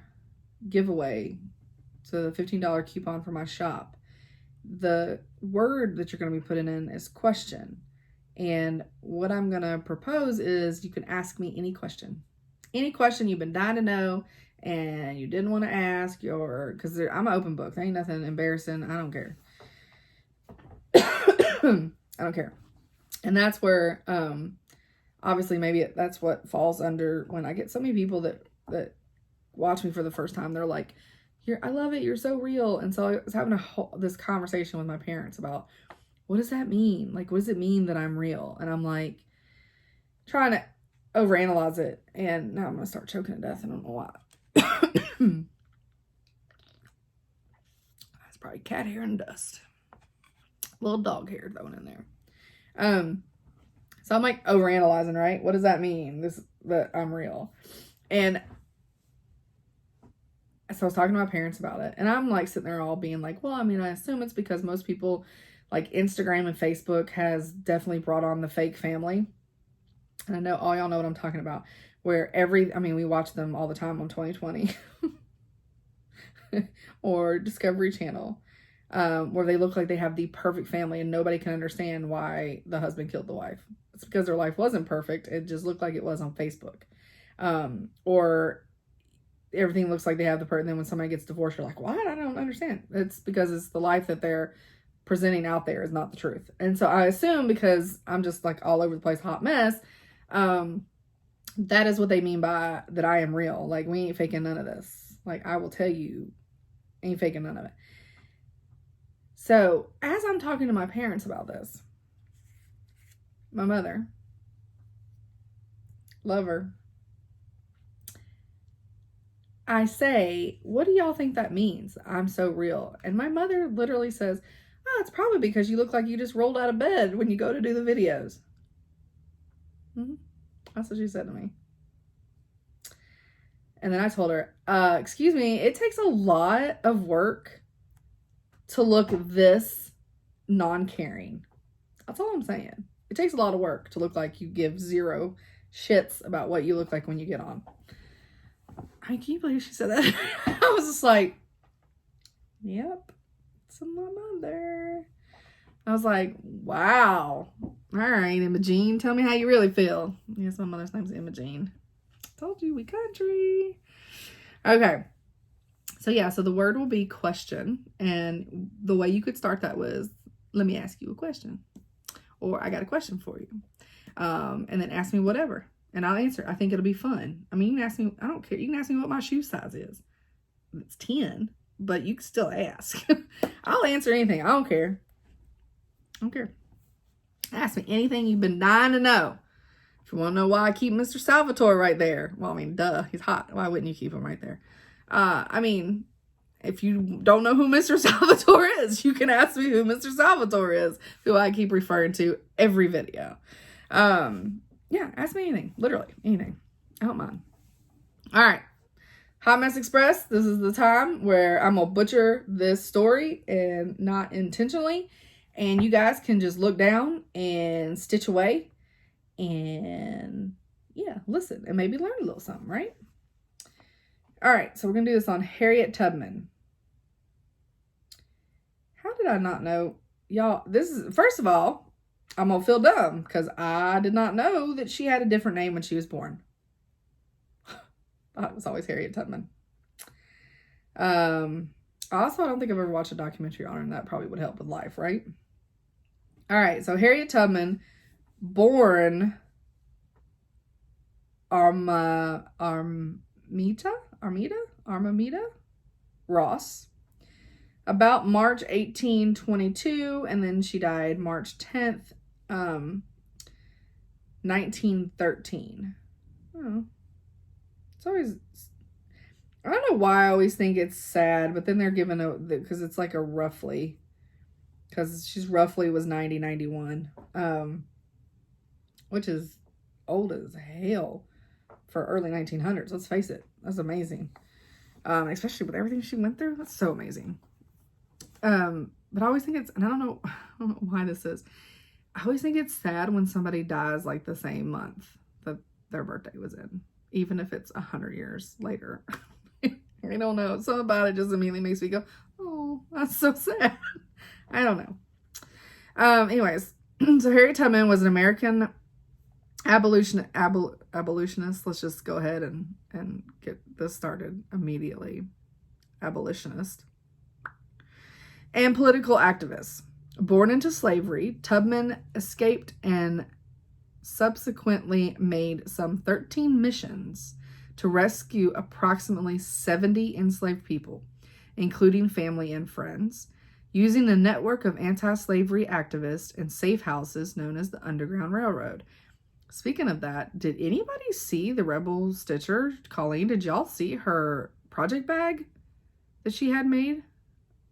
giveaway, so the $15 coupon for my shop, the word that you're going to be putting in is question. And what I'm going to propose is you can ask me any question. Any question you've been dying to know and you didn't want to ask, or because I'm an open book. There ain't nothing embarrassing. I don't care. I don't care. And that's where, obviously, maybe that's what falls under when I get so many people that watch me for the first time. They're like, I love it. You're so real. And so I was having this conversation with my parents about, what does that mean? Like, what does it mean that I'm real? And I'm like, trying to overanalyze it. And now I'm going to start choking to death. I don't know why. That's probably cat hair and dust. Little dog hair thrown in there. So I'm like overanalyzing, right? What does that mean? That I'm real. And so I was talking to my parents about it. And I'm like sitting there all being like, well, I mean, I assume it's because most people, like, Instagram and Facebook has definitely brought on the fake family. And I know all y'all know what I'm talking about. Where we watch them all the time on 2020 or Discovery Channel, where they look like they have the perfect family and nobody can understand why the husband killed the wife. It's because their life wasn't perfect. It just looked like it was on Facebook. Or everything looks like they have the person. Then when somebody gets divorced, you're like, what? I don't understand. It's because it's the life that they're presenting out there is not the truth. And so I assume, because I'm just like all over the place, hot mess, that is what they mean by that I am real. Like, we ain't faking none of this. Like, I will tell you, ain't faking none of it. So as I'm talking to my parents about this, my mother, love her, I say, what do y'all think that means? I'm so real. And my mother literally says, oh, it's probably because you look like you just rolled out of bed when you go to do the videos. That's what she said to me. And then I told her, excuse me, it takes a lot of work to look this non-caring. That's all I'm saying. It takes a lot of work to look like you give zero shits about what you look like when you get on. Can you believe she said that? I was just like, yep, it's my mother. I was like, wow. All right, Imogene, tell me how you really feel. Yes, my mother's name's Imogene. Told you we country. Okay. So yeah, so the word will be question. And the way you could start that was, let me ask you a question. Or I got a question for you. And then ask me whatever. And I'll answer. I think it'll be fun. I mean, you can ask me, I don't care. You can ask me what my shoe size is. It's 10, but you can still ask. I'll answer anything. I don't care. I don't care. Ask me anything you've been dying to know. If you want to know why I keep Mr. Salvatore right there. Well, I mean, duh, he's hot. Why wouldn't you keep him right there? I mean, if you don't know who Mr. Salvatore is, you can ask me who Mr. Salvatore is, who I keep referring to every video. Yeah, ask me anything. Literally, anything. I don't mind. All right. Hot Mess Express. This is the time where I'm going to butcher this story, and not intentionally. And you guys can just look down and stitch away. And yeah, listen. And maybe learn a little something, right? All right. So we're going to do this on Harriet Tubman. How did I not know? Y'all, this is, first of all, I'm going to feel dumb because I did not know that she had a different name when she was born. It was always Harriet Tubman. Also, I don't think I've ever watched a documentary on her, and that probably would help with life, right? All right, so Harriet Tubman, born Armida Ross, about March 1822, and then she died March 10th, 1913. Oh. It's always, I don't know why I always think it's sad, but then they're given a, because it's like a roughly, because she's roughly was 90, 91, which is old as hell for early 1900s. Let's face it. That's amazing. Especially with everything she went through. That's so amazing. But I always think it's, and I don't know why this is. I always think it's sad when somebody dies like the same month that their birthday was in, even if it's 100 years later. I don't know. Something about it just immediately makes me go, oh, that's so sad. I don't know. Anyways, so Harriet Tubman was an American abolitionist. Let's just go ahead and get this started immediately. Abolitionist. And political activist. Born into slavery, Tubman escaped and subsequently made some 13 missions to rescue approximately 70 enslaved people, including family and friends, using a network of anti-slavery activists and safe houses known as the Underground Railroad. Speaking of that, did anybody see the Rebel Stitcher? Colleen, did y'all see her project bag that she had made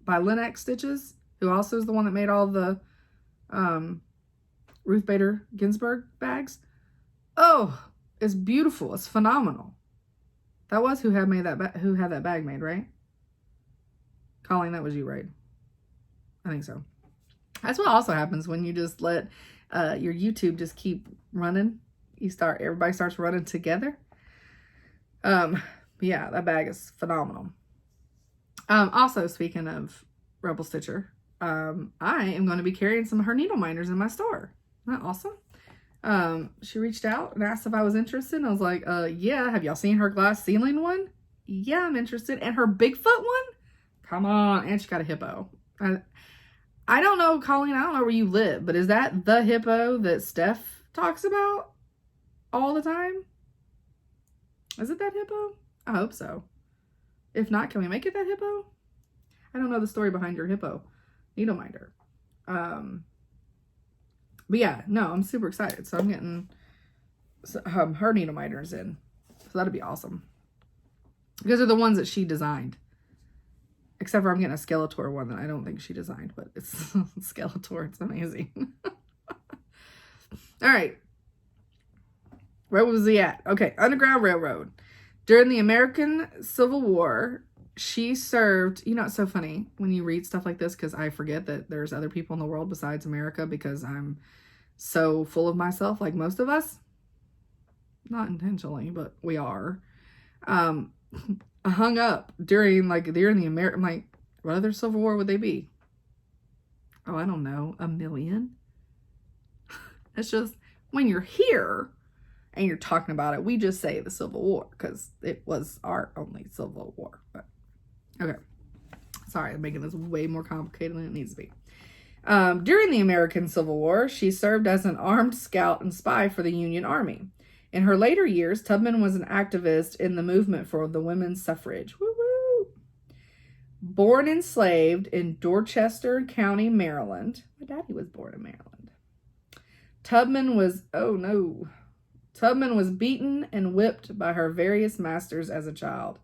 by Lennox Stitches, who also is the one that made all the Ruth Bader Ginsburg bags? Oh, it's beautiful. It's phenomenal. That was who had made that who had that bag made, right? Colleen, that was you, right? I think so. That's what also happens when you just let your YouTube just keep running. Everybody starts running together. Yeah, that bag is phenomenal. Also, speaking of Rebel Stitcher, I am going to be carrying some of her needle minders in my store. Isn't that awesome? She reached out and asked if I was interested, and I was like, yeah, have y'all seen her glass ceiling one? Yeah, I'm interested. And her Bigfoot one? Come on. And she got a hippo. I don't know, Colleen, I don't know where you live, but is that the hippo that Steph talks about all the time? Is it that hippo? I hope so. If not, can we make it that hippo? I don't know the story behind your hippo. Needle minder. But yeah, no, I'm super excited. So I'm getting her needle minders in. So that'd be awesome. Because they're the ones that she designed. Except for I'm getting a Skeletor one that I don't think she designed, but it's Skeletor. It's amazing. All right. Where was he at? Okay, Underground Railroad. During the American Civil War, she served, you know, it's so funny when you read stuff like this because I forget that there's other people in the world besides America because I'm so full of myself like most of us. Not intentionally, but we are. Hung up during the American, like, what other Civil War would they be? Oh, I don't know. 1 million? It's just, when you're here and you're talking about it, we just say the Civil War because it was our only Civil War. But okay. Sorry, I'm making this way more complicated than it needs to be. During the American Civil War, she served as an armed scout and spy for the Union Army. In her later years, Tubman was an activist in the movement for the women's suffrage. Woo-woo! Born enslaved in Dorchester County, Maryland. My daddy was born in Maryland. Tubman was beaten and whipped by her various masters as a child.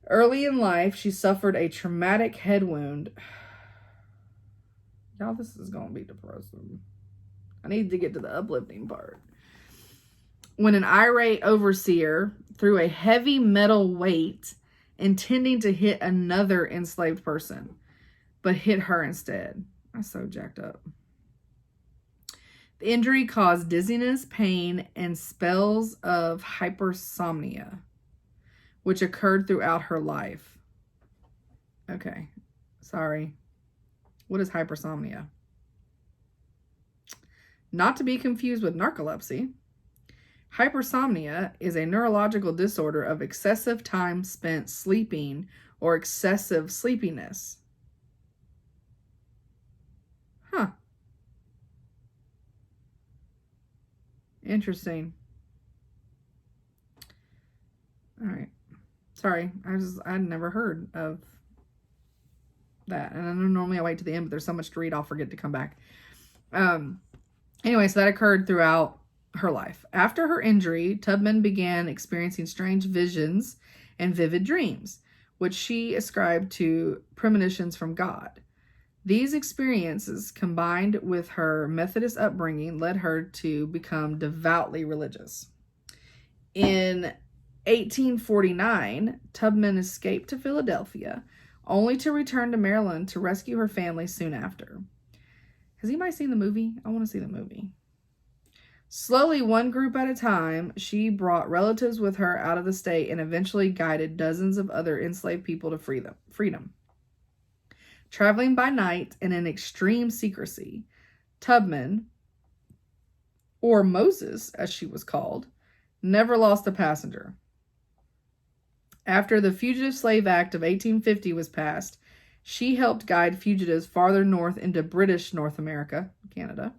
Early in life, she suffered a traumatic head wound. Y'all, this is going to be depressing. I need to get to the uplifting part. When an irate overseer threw a heavy metal weight intending to hit another enslaved person, but hit her instead. That's so jacked up. The injury caused dizziness, pain, and spells of hypersomnia, which occurred throughout her life. Okay, sorry. What is hypersomnia? Not to be confused with narcolepsy. Hypersomnia is a neurological disorder of excessive time spent sleeping or excessive sleepiness. Huh. Interesting. All right. Sorry, I'd never heard of that. And I know normally I wait to the end, but there's so much to read, I'll forget to come back. Anyway, so that occurred throughout her life. After her injury, Tubman began experiencing strange visions and vivid dreams, which she ascribed to premonitions from God. These experiences, combined with her Methodist upbringing, led her to become devoutly religious. In 1849, Tubman escaped to Philadelphia, only to return to Maryland to rescue her family soon after. Has anybody seen the movie? I want to see the movie. Slowly, one group at a time, she brought relatives with her out of the state and eventually guided dozens of other enslaved people to freedom. Traveling by night and in extreme secrecy, Tubman, or Moses as she was called, never lost a passenger. After the Fugitive Slave Act of 1850 was passed, she helped guide fugitives farther north into British North America, Canada,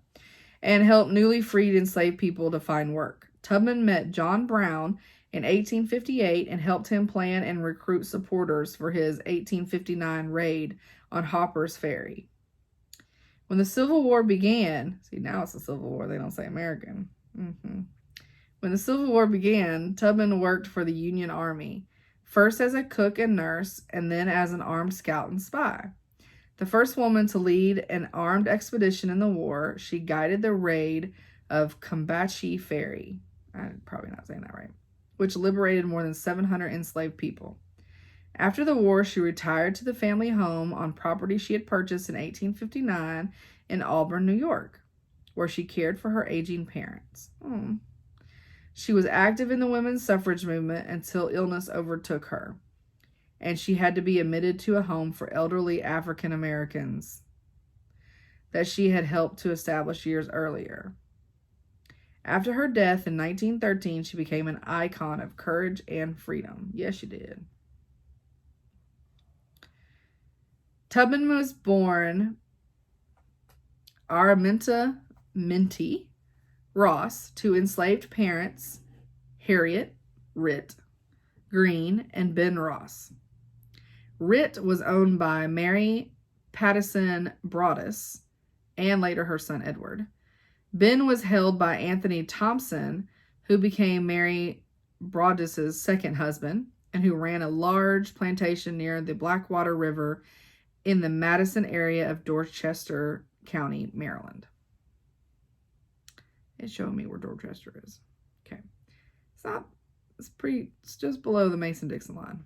and helped newly freed enslaved people to find work. Tubman met John Brown in 1858 and helped him plan and recruit supporters for his 1859 raid on Harper's Ferry. When the Civil War began, see, now it's the Civil War, they don't say American. When the Civil War began, Tubman worked for the Union Army, first as a cook and nurse, and then as an armed scout and spy. The first woman to lead an armed expedition in the war, she guided the raid of Combahee Ferry. I'm probably not saying that right. Which liberated more than 700 enslaved people. After the war, she retired to the family home on property she had purchased in 1859 in Auburn, New York, where she cared for her aging parents. She was active in the women's suffrage movement until illness overtook her, and she had to be admitted to a home for elderly African Americans that she had helped to establish years earlier. After her death in 1913, she became an icon of courage and freedom. Yes, she did. Tubman was born Araminta Minty Ross to enslaved parents Harriet Ritt Green and Ben Ross. Ritt was owned by Mary Pattison Broadus and later her son Edward. Ben was held by Anthony Thompson, who became Mary Broadus's second husband and who ran a large plantation near the Blackwater River in the Madison area of Dorchester County, Maryland. It's showing me where Dorchester is. Okay. It's just below the Mason-Dixon line.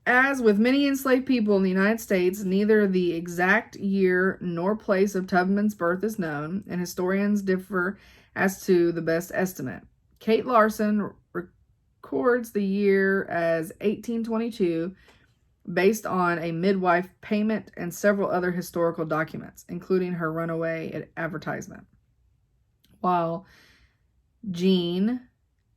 As with many enslaved people in the United States, neither the exact year nor place of Tubman's birth is known, and historians differ as to the best estimate. Kate Larson records the year as 1822 based on a midwife payment and several other historical documents, including her runaway advertisement. While Jean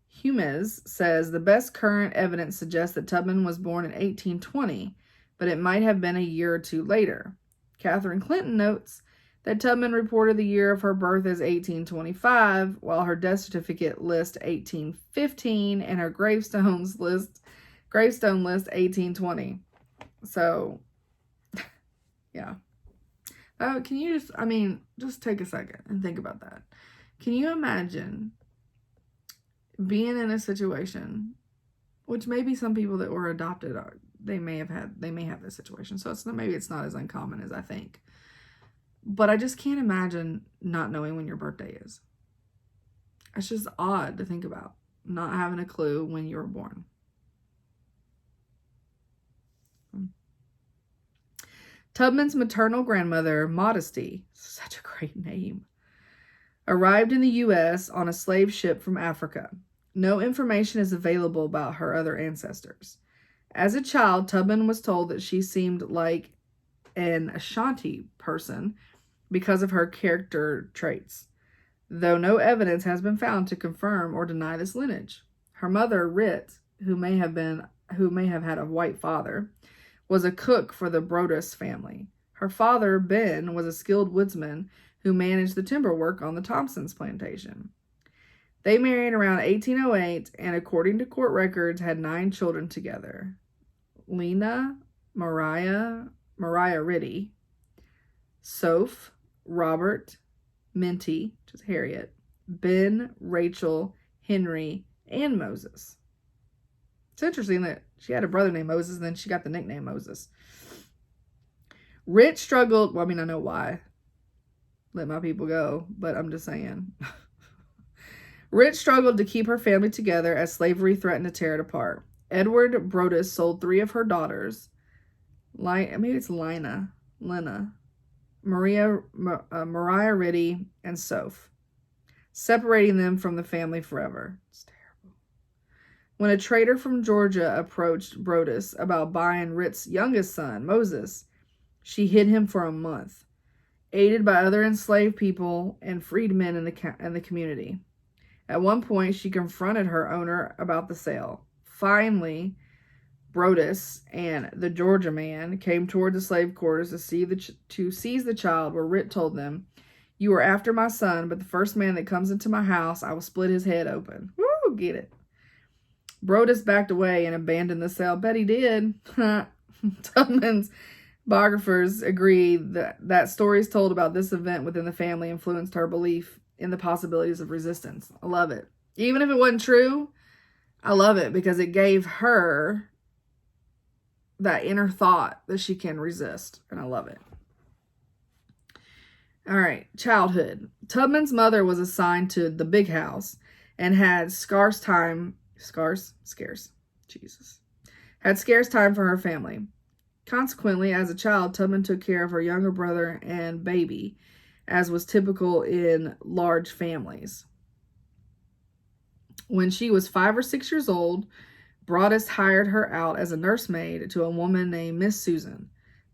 Humes says the best current evidence suggests that Tubman was born in 1820, but it might have been a year or two later. Catherine Clinton notes that Tubman reported the year of her birth as 1825, while her death certificate lists 1815 and her gravestone lists 1820. So, yeah. Can you just take a second and think about that? Can you imagine being in a situation, which maybe some people that were adopted they may have this situation, so maybe it's not as uncommon as I think. But I just can't imagine not knowing when your birthday is. It's just odd to think about, not having a clue when you were born. Tubman's maternal grandmother, Modesty, such a great name, arrived in the U.S. on a slave ship from Africa. No information is available about her other ancestors. As a child, Tubman was told that she seemed like an Ashanti person because of her character traits, though no evidence has been found to confirm or deny this lineage. Her mother, Ritt, who may have had a white father, was a cook for the Broadus family. Her father, Ben, was a skilled woodsman who managed the timber work on the Thompsons plantation. They married around 1808 and, according to court records, had 9 children together. Lena, Mariah Ritty, Soph, Robert, Minty, which is Harriet, Ben, Rachel, Henry, and Moses. It's interesting that she had a brother named Moses, and then she got the nickname Moses. Ritt struggled, I know why. Let my people go, but I'm just saying. Ritt struggled to keep her family together as slavery threatened to tear it apart. Edward Broadus sold 3 of her daughters, maybe it's Lena, Mariah Ritty, and Soph, separating them from the family forever. It's terrible. When a trader from Georgia approached Broadus about buying Ritt's youngest son, Moses, she hid him for a month, aided by other enslaved people and freedmen in the community. At one point, she confronted her owner about the sale. Finally, Broadus and the Georgia man came toward the slave quarters to seize the child, where Ritt told them, "You are after my son, but the first man that comes into my house, I will split his head open." Woo, get it. Broadus backed away and abandoned the sale. Bet he did. Tubman's biographers agree that stories told about this event within the family influenced her belief in the possibilities of resistance. I love it. Even if it wasn't true, I love it because it gave her that inner thought that she can resist, and I love it. All right, childhood. Tubman's mother was assigned to the big house and had scarce time for her family. Consequently, as a child, Tubman took care of her younger brother and baby, as was typical in large families. When she was 5 or 6 years old, Broadus hired her out as a nursemaid to a woman named Miss Susan.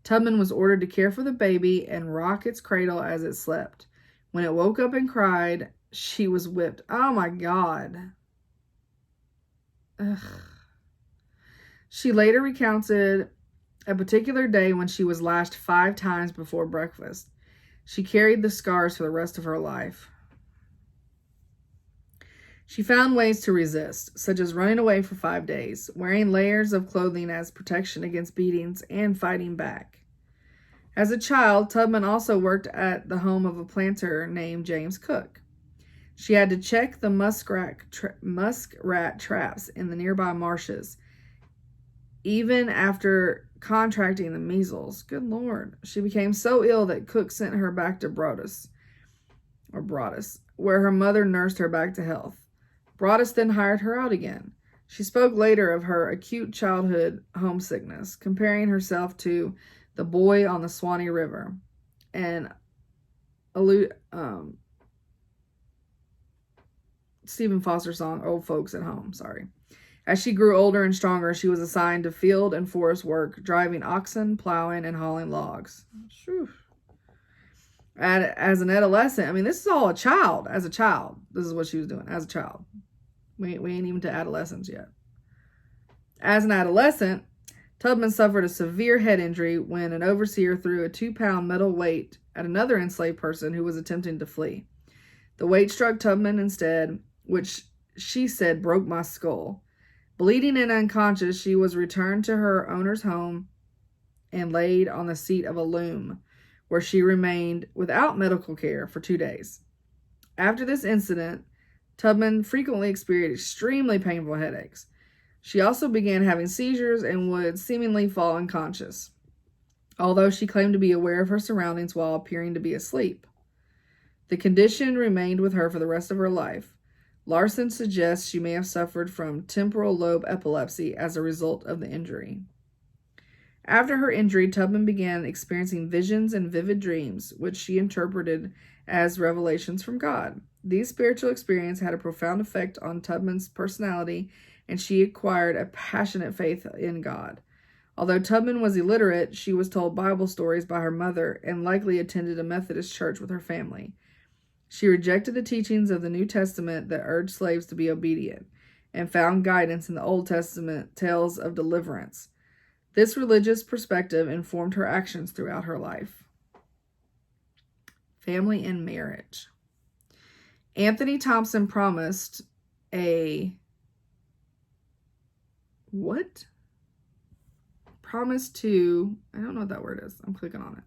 Tubman was ordered to care for the baby and rock its cradle as it slept. When it woke up and cried, she was whipped. Oh my God. Ugh. She later recounted a particular day when she was lashed 5 times before breakfast. She carried the scars for the rest of her life. She found ways to resist, such as running away for 5 days, wearing layers of clothing as protection against beatings, and fighting back. As a child, Tubman also worked at the home of a planter named James Cook. She had to check the muskrat traps in the nearby marshes, even after contracting the measles. Good Lord. She became so ill that Cook sent her back to Broadus, where her mother nursed her back to health. Broadus then hired her out again. She spoke later of her acute childhood homesickness, comparing herself to the boy on the Swanee River, and Stephen Foster song, Old Folks at Home, As she grew older and stronger, she was assigned to field and forest work, driving oxen, plowing, and hauling logs. Whew. As an adolescent, this is all a child. As a child, this is what she was doing as a child. We ain't even to adolescence yet. As an adolescent, Tubman suffered a severe head injury when an overseer threw a 2-pound metal weight at another enslaved person who was attempting to flee. The weight struck Tubman instead, which she said broke my skull. Bleeding and unconscious, she was returned to her owner's home and laid on the seat of a loom, where she remained without medical care for 2 days. After this incident, Tubman frequently experienced extremely painful headaches. She also began having seizures and would seemingly fall unconscious, although she claimed to be aware of her surroundings while appearing to be asleep. The condition remained with her for the rest of her life. Larson suggests she may have suffered from temporal lobe epilepsy as a result of the injury. After her injury, Tubman began experiencing visions and vivid dreams, which she interpreted as revelations from God. These spiritual experiences had a profound effect on Tubman's personality, and she acquired a passionate faith in God. Although Tubman was illiterate, she was told Bible stories by her mother and likely attended a Methodist church with her family. She rejected the teachings of the New Testament that urged slaves to be obedient, and found guidance in the Old Testament tales of deliverance. This religious perspective informed her actions throughout her life. Family and marriage. Anthony Thompson promised to, I don't know what that word is. I'm clicking on it.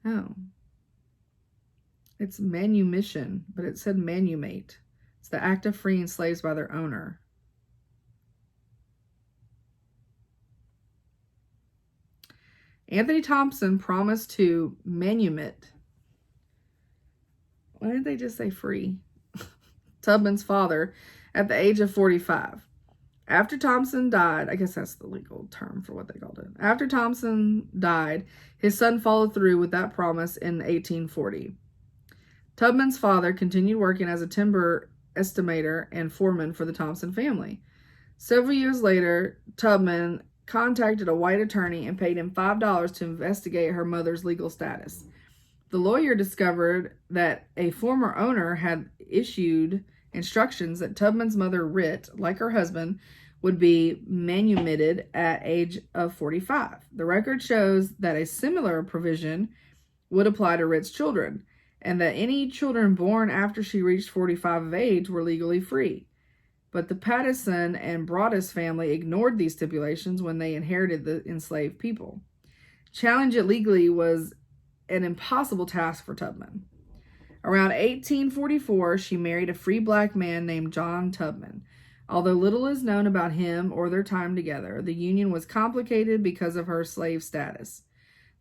Oh. It's manumission, but it said manumate. It's the act of freeing slaves by their owner. Anthony Thompson promised to manumit. Why didn't they just say free? Tubman's father at the age of 45. After Thompson died, I guess that's the legal term for what they called it. After Thompson died, his son followed through with that promise in 1840. Tubman's father continued working as a timber estimator and foreman for the Thompson family. Several years later, Tubman contacted a white attorney and paid him $5 to investigate her mother's legal status. The lawyer discovered that a former owner had issued instructions that Tubman's mother, Rit, like her husband, would be manumitted at age of 45. The record shows that a similar provision would apply to Rit's children, and that any children born after she reached 45 of age were legally free. But the Pattison and Broadus family ignored these stipulations when they inherited the enslaved people. Challenge it legally was an impossible task for Tubman. Around 1844, she married a free black man named John Tubman. Although little is known about him or their time together, the union was complicated because of her slave status.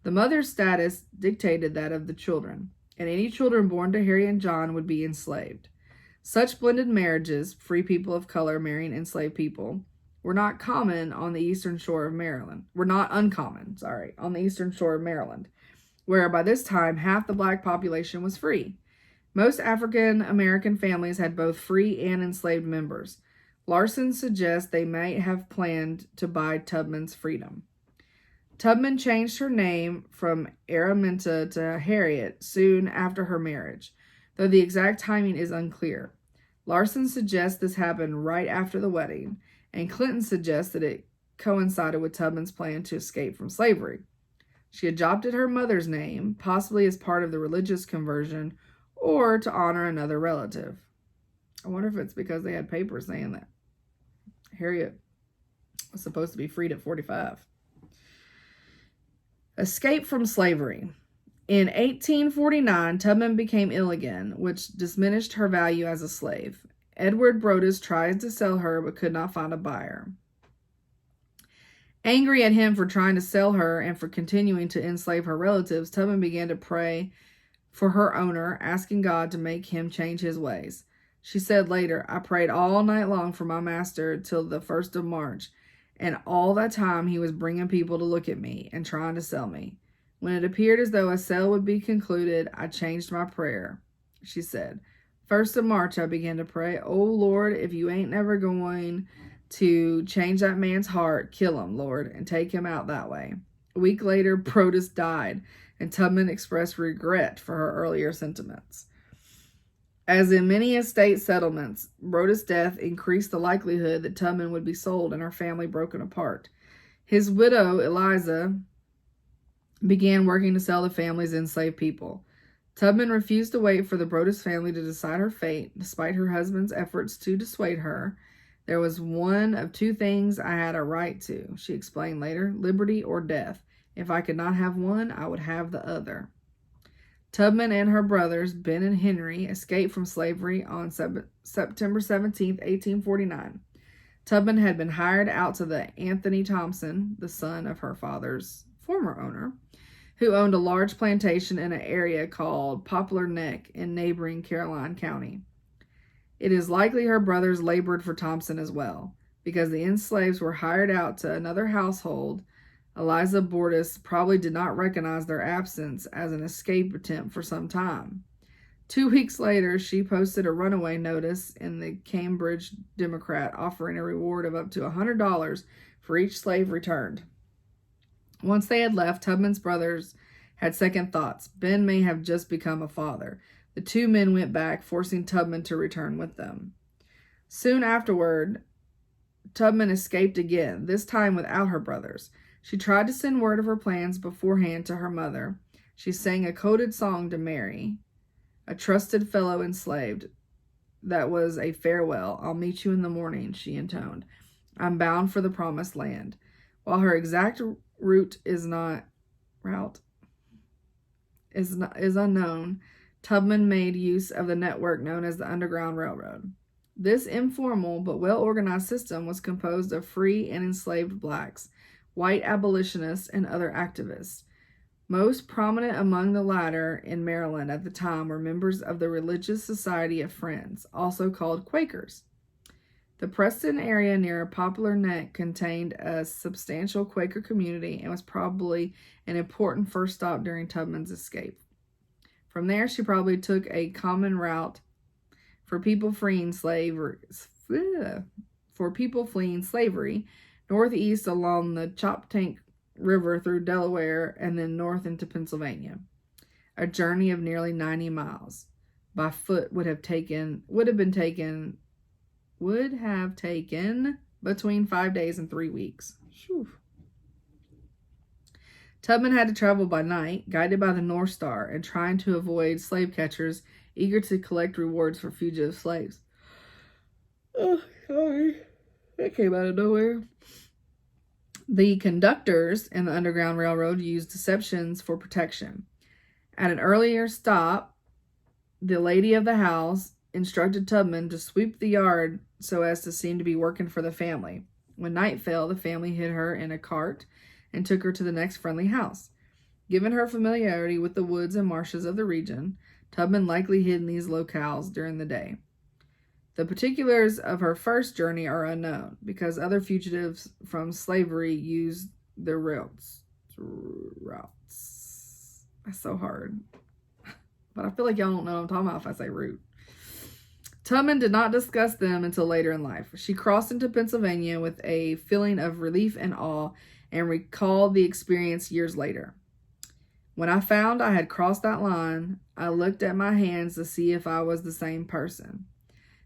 The mother's status dictated that of the children, and any children born to Harry and John would be enslaved. Such blended marriages, free people of color marrying enslaved people, were not uncommon on the eastern shore of Maryland, where by this time half the black population was free. Most African American families had both free and enslaved members. Larson suggests they might have planned to buy Tubman's freedom. Tubman changed her name from Araminta to Harriet soon after her marriage, though the exact timing is unclear. Larson suggests this happened right after the wedding, and Clinton suggests that it coincided with Tubman's plan to escape from slavery. She adopted her mother's name, possibly as part of the religious conversion or to honor another relative. I wonder if it's because they had papers saying that Harriet was supposed to be freed at 45. Escape from slavery. In 1849, Tubman became ill again, which diminished her value as a slave. Edward Brodus tried to sell her but could not find a buyer. Angry at him for trying to sell her and for continuing to enslave her relatives, Tubman began to pray for her owner, asking God to make him change his ways. She said later, "I prayed all night long for my master till the 1st of March, and all that time he was bringing people to look at me and trying to sell me. When it appeared as though a sale would be concluded, I changed my prayer." She said, "1st of March, I began to pray, 'Oh Lord, if you ain't never going to change that man's heart, kill him, Lord, and take him out that way.'" A week later, Brodus died, and Tubman expressed regret for her earlier sentiments. As in many estate settlements, Brodus' death increased the likelihood that Tubman would be sold and her family broken apart. His widow, Eliza, began working to sell the family's enslaved people. Tubman refused to wait for the Brodus family to decide her fate, despite her husband's efforts to dissuade her. "There was one of two things I had a right to," she explained later, "liberty or death. If I could not have one, I would have the other." Tubman and her brothers, Ben and Henry, escaped from slavery on September 17, 1849. Tubman had been hired out to the Anthony Thompson, the son of her father's former owner, who owned a large plantation in an area called Poplar Neck in neighboring Caroline County. It is likely her brothers labored for Thompson as well, because the enslaved were hired out to another household. Eliza Brodus probably did not recognize their absence as an escape attempt for some time. 2 weeks later, she posted a runaway notice in the Cambridge Democrat offering a reward of up to $100 for each slave returned. Once they had left, Tubman's brothers had second thoughts. Ben may have just become a father. The two men went back, forcing Tubman to return with them. Soon afterward, Tubman escaped again, this time without her brothers. She tried to send word of her plans beforehand to her mother. She sang a coded song to Mary, a trusted fellow enslaved. That was a farewell. "I'll meet you in the morning," she intoned. "I'm bound for the promised land." While her exact route is unknown, Tubman made use of the network known as the Underground Railroad. This informal but well-organized system was composed of free and enslaved blacks, white abolitionists, and other activists. Most prominent among the latter in Maryland at the time were members of the Religious Society of Friends, also called Quakers. The Preston area near Poplar Neck contained a substantial Quaker community and was probably an important first stop during Tubman's escape. From there, she probably took a common route for people fleeing slavery, northeast along the Choptank River through Delaware and then north into Pennsylvania. A journey of nearly 90 miles. By foot would have taken between 5 days and 3 weeks. Whew. Tubman had to travel by night, guided by the North Star, and trying to avoid slave catchers eager to collect rewards for fugitive slaves. Oh, sorry. That came out of nowhere. The conductors in the Underground Railroad used deceptions for protection. At an earlier stop, the lady of the house instructed Tubman to sweep the yard so as to seem to be working for the family. When night fell, the family hid her in a cart and took her to the next friendly house. Given her familiarity with the woods and marshes of the region, Tubman likely hid in these locales during the day. The particulars of her first journey are unknown, because other fugitives from slavery used the routes. That's so hard. But I feel like y'all don't know what I'm talking about if I say route. Tubman did not discuss them until later in life. She crossed into Pennsylvania with a feeling of relief and awe and recalled the experience years later. When I found I had crossed that line, I looked at my hands to see if I was the same person.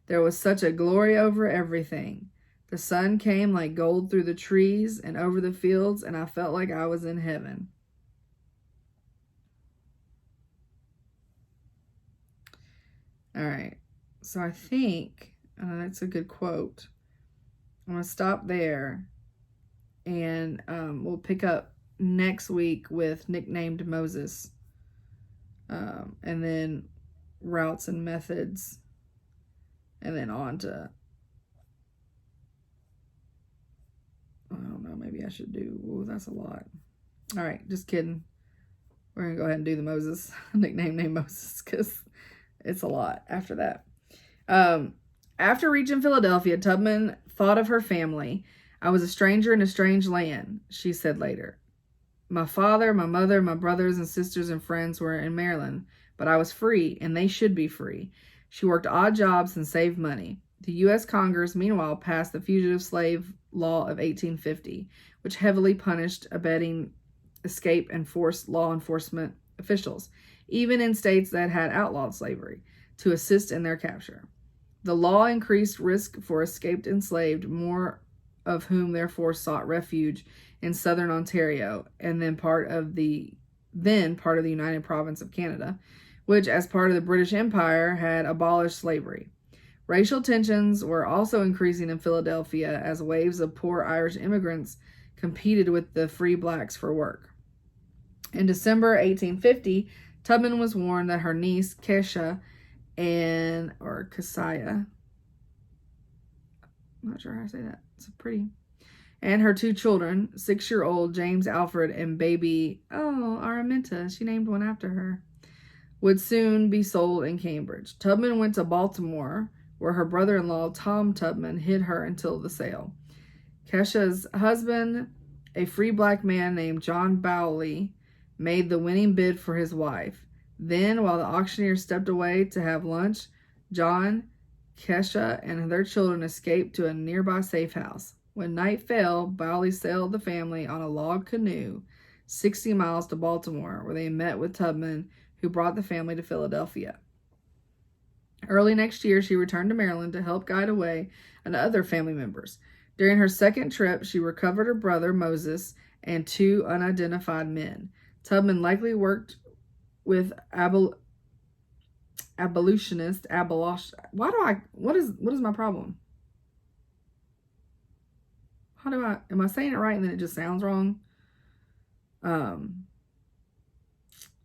There was such a glory over everything. The sun came like gold through the trees and over the fields, and I felt like I was in heaven. All right. So I think that's a good quote. I'm going to stop there, and we'll pick up next week with Nicknamed Moses, and then Routes and Methods, and then on to, I don't know, maybe I should do, oh, that's a lot. All right, just kidding. We're going to go ahead and do the Moses, Nicknamed Moses, because it's a lot after that. After reaching Philadelphia, Tubman thought of her family. I was a stranger in a strange land, she said later. My father, my mother, my brothers and sisters and friends were in Maryland, but I was free, and they should be free. She worked odd jobs and saved money. The U.S. Congress, meanwhile, passed the Fugitive Slave Law of 1850, which heavily punished abetting, escape, and forced law enforcement officials, even in states that had outlawed slavery, to assist in their capture. The law increased risk for escaped enslaved, more of whom therefore sought refuge in southern Ontario, and then part of the United Province of Canada, which, as part of the British Empire, had abolished slavery. Racial tensions were also increasing in Philadelphia as waves of poor Irish immigrants competed with the free blacks for work. In December 1850, Tubman was warned that her niece, Kesia, and her 2 children, 6-year-old James Alfred and baby, Araminta, she named one after her, would soon be sold in Cambridge. Tubman went to Baltimore, where her brother-in-law, Tom Tubman, hid her until the sale. Kesia's husband, a free black man named John Bowley, made the winning bid for his wife. Then, while the auctioneer stepped away to have lunch, John, Kesia, and their children escaped to a nearby safe house. When night fell, Bowley sailed the family on a log canoe 60 miles to Baltimore, where they met with Tubman, who brought the family to Philadelphia. Early next year, she returned to Maryland to help guide away other family members. During her second trip, she recovered her brother, Moses, and 2 unidentified men. Tubman likely worked with abolitionists. What is my problem? Am I saying it right and then it just sounds wrong?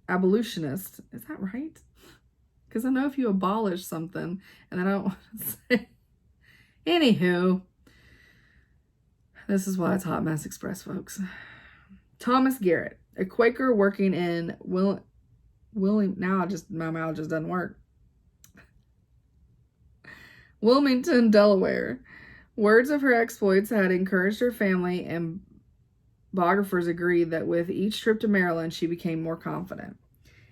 Abolitionist, is that right? Because I know if you abolish something, and then I don't want to say. Anywho, this is why it's Hot Mess Express, folks. Thomas Garrett, a Quaker working in my mouth just doesn't work. Wilmington, Delaware. Words of her exploits had encouraged her family, and biographers agreed that with each trip to Maryland, she became more confident.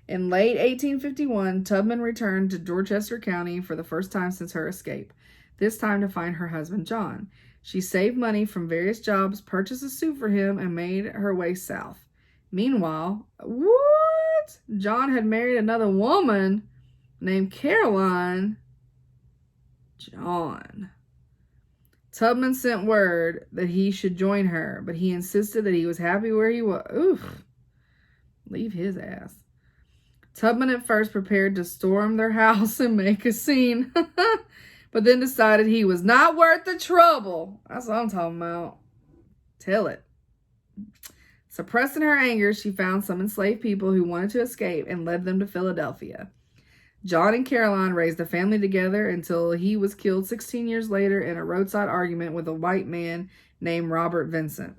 In late 1851, Tubman returned to Dorchester County for the first time since her escape, this time to find her husband, John. She saved money from various jobs, purchased a suit for him, and made her way south. Meanwhile, what? John had married another woman named Caroline. John. Tubman sent word that he should join her, but he insisted that he was happy where he was. Oof. Leave his ass. Tubman at first prepared to storm their house and make a scene, but then decided he was not worth the trouble. That's what I'm talking about. Tell it. Suppressing her anger, she found some enslaved people who wanted to escape and led them to Philadelphia. John and Caroline raised a family together until he was killed 16 years later in a roadside argument with a white man named Robert Vincent.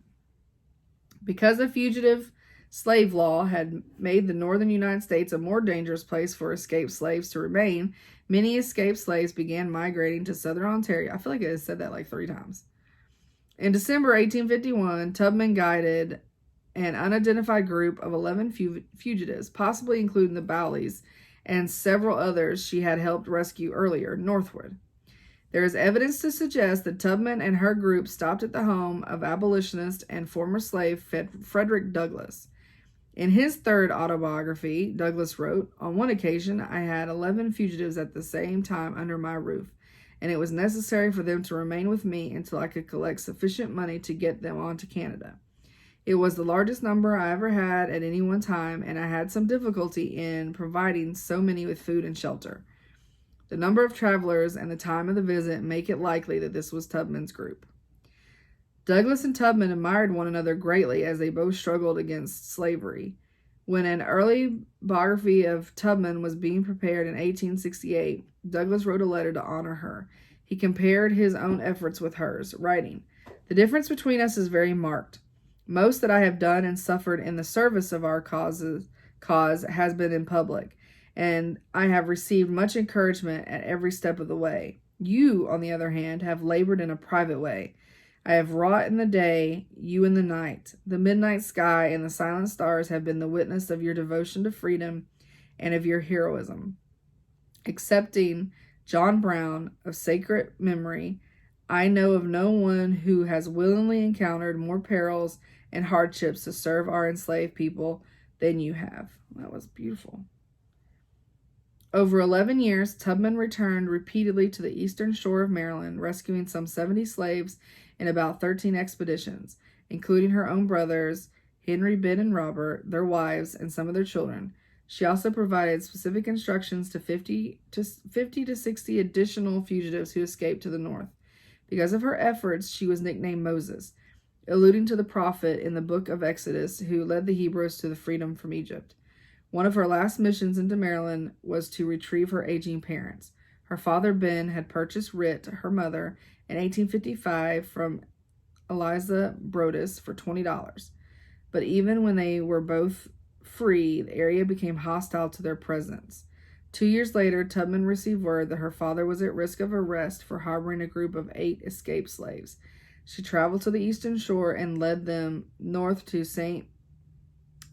Because the fugitive slave law had made the northern United States a more dangerous place for escaped slaves to remain, many escaped slaves began migrating to southern Ontario. I feel like I said that like 3 times. In December 1851, Tubman guided an unidentified group of 11 fugitives, possibly including the Bowleys, and several others she had helped rescue earlier northward. There is evidence to suggest that Tubman and her group stopped at the home of abolitionist and former slave Frederick Douglass. In his third autobiography, Douglass wrote, "On one occasion, I had 11 fugitives at the same time under my roof, and it was necessary for them to remain with me until I could collect sufficient money to get them on to Canada. It was the largest number I ever had at any one time, and I had some difficulty in providing so many with food and shelter. The number of travelers and the time of the visit make it likely that this was Tubman's group." Douglass and Tubman admired one another greatly as they both struggled against slavery. When an early biography of Tubman was being prepared in 1868, Douglass wrote a letter to honor her. He compared his own efforts with hers, writing, "The difference between us is very marked. Most that I have done and suffered in the service of our cause has been in public, and I have received much encouragement at every step of the way. You, on the other hand, have labored in a private way. I have wrought in the day, you in the night. The midnight sky and the silent stars have been the witness of your devotion to freedom and of your heroism. Excepting John Brown, of sacred memory, I know of no one who has willingly encountered more perils and hardships to serve our enslaved people than you have." That was beautiful. Over 11 years, Tubman returned repeatedly to the eastern shore of Maryland, rescuing some 70 slaves in about 13 expeditions, including her own brothers, Henry, Ben, and Robert, their wives, and some of their children. She also provided specific instructions to 50 to 60 additional fugitives who escaped to the north. Because of her efforts, she was nicknamed Moses, alluding to the prophet in the book of Exodus who led the Hebrews to the freedom from Egypt. One of her last missions into Maryland was to retrieve her aging parents. Her father, Ben, had purchased Rit, her mother, in 1855 from Eliza Brodess for $20. But even when they were both free, the area became hostile to their presence. 2 years later, Tubman received word that her father was at risk of arrest for harboring a group of 8 escaped slaves. She traveled to the eastern shore and led them north to St.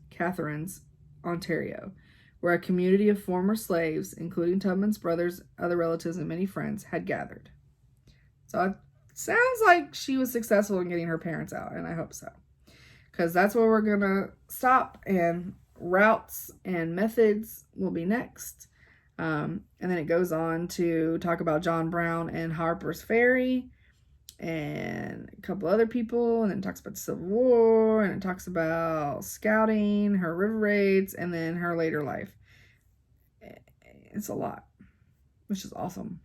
Catharines, Ontario, where a community of former slaves, including Tubman's brothers, other relatives, and many friends, had gathered. So it sounds like she was successful in getting her parents out, and I hope so. Because that's where we're going to stop, and routes and methods will be next. And then it goes on to talk about John Brown and Harper's Ferry, and a couple other people, and then it talks about the Civil War, and it talks about scouting, her river raids, and then her later life. It's a lot, which is awesome.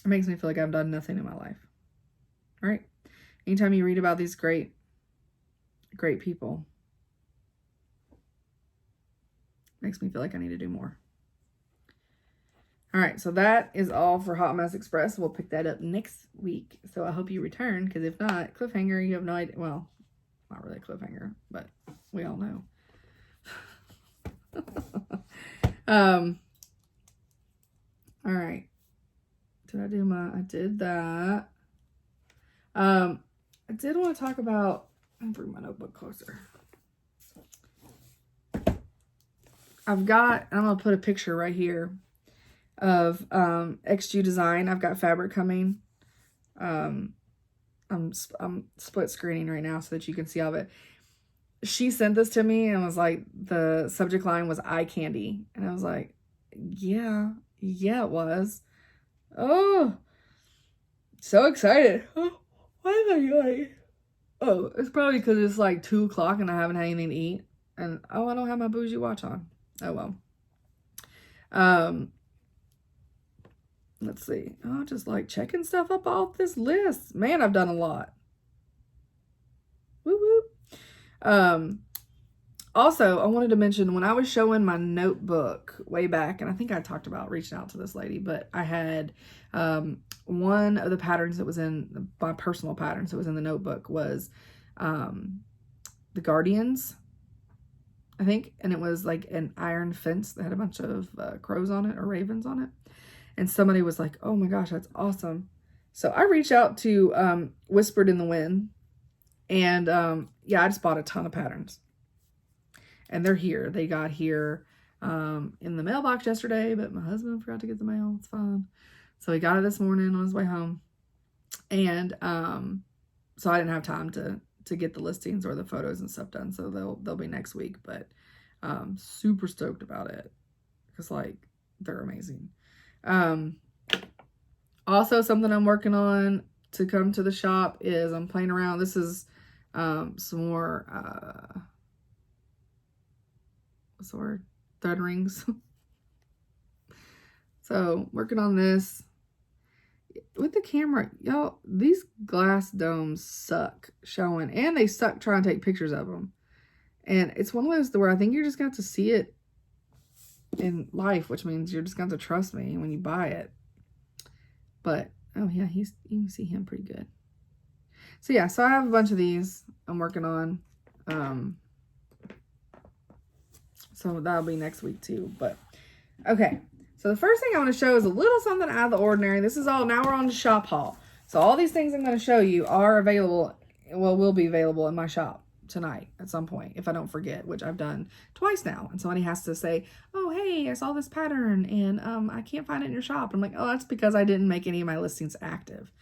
It makes me feel like I've done nothing in my life. All right? Anytime you read about these great people, makes me feel like I need to do more. All right, so that is all for Hot Mess Express. We'll pick that up next week. So I hope you return, because if not, cliffhanger, you have no idea. Well, not really a cliffhanger, but we all know. All right. I did that. I did want to talk about, I'll bring my notebook closer. I'm going to put a picture right here of XG Design. I've got fabric coming. I'm split screening right now so that you can see all of it. She sent this to me and was like, the subject line was eye candy. And I was like, yeah, it was. Oh, so excited. Oh, why am I like, oh, it's probably because it's like 2 o'clock and I haven't had anything to eat. And, oh, I don't have my bougie watch on. Oh, well. Let's see. Oh, just like checking stuff up off this list. Man, I've done a lot. Woo woo. Also, I wanted to mention when I was showing my notebook way back, and I think I talked about reaching out to this lady, but I had one of the patterns that was in my personal patterns that was in the notebook was the Guardians, I think, and it was like an iron fence that had a bunch of crows on it or ravens on it. And somebody was like, oh my gosh, that's awesome. So I reached out to Whispered in the Wind. And yeah, I just bought a ton of patterns. And they're here. They got here in the mailbox yesterday, but my husband forgot to get the mail. It's fine. So he got it this morning on his way home. And so I didn't have time to get the listings or the photos and stuff done. So they'll be next week. But super stoked about it because like they're amazing. Also something I'm working on to come to the shop is I'm playing around. This is some more what's the word? Thread rings. So working on this with the camera, y'all. These glass domes suck showing, and they suck trying to take pictures of them. And it's one of those where I think you're just going to see it in life, which means you're just going to trust me when you buy it. But oh yeah, you can see him pretty good. So yeah, so I have a bunch of these I'm working on. So that'll be next week too. But okay, so the first thing I want to show is a little something out of the ordinary. This is all, now we're on to shop haul. So all these things I'm going to show you are available, well, will be available in my shop tonight at some point, if I don't forget, which I've done twice now. And somebody has to say, oh, hey, I saw this pattern and I can't find it in your shop. I'm like, oh, that's because I didn't make any of my listings active.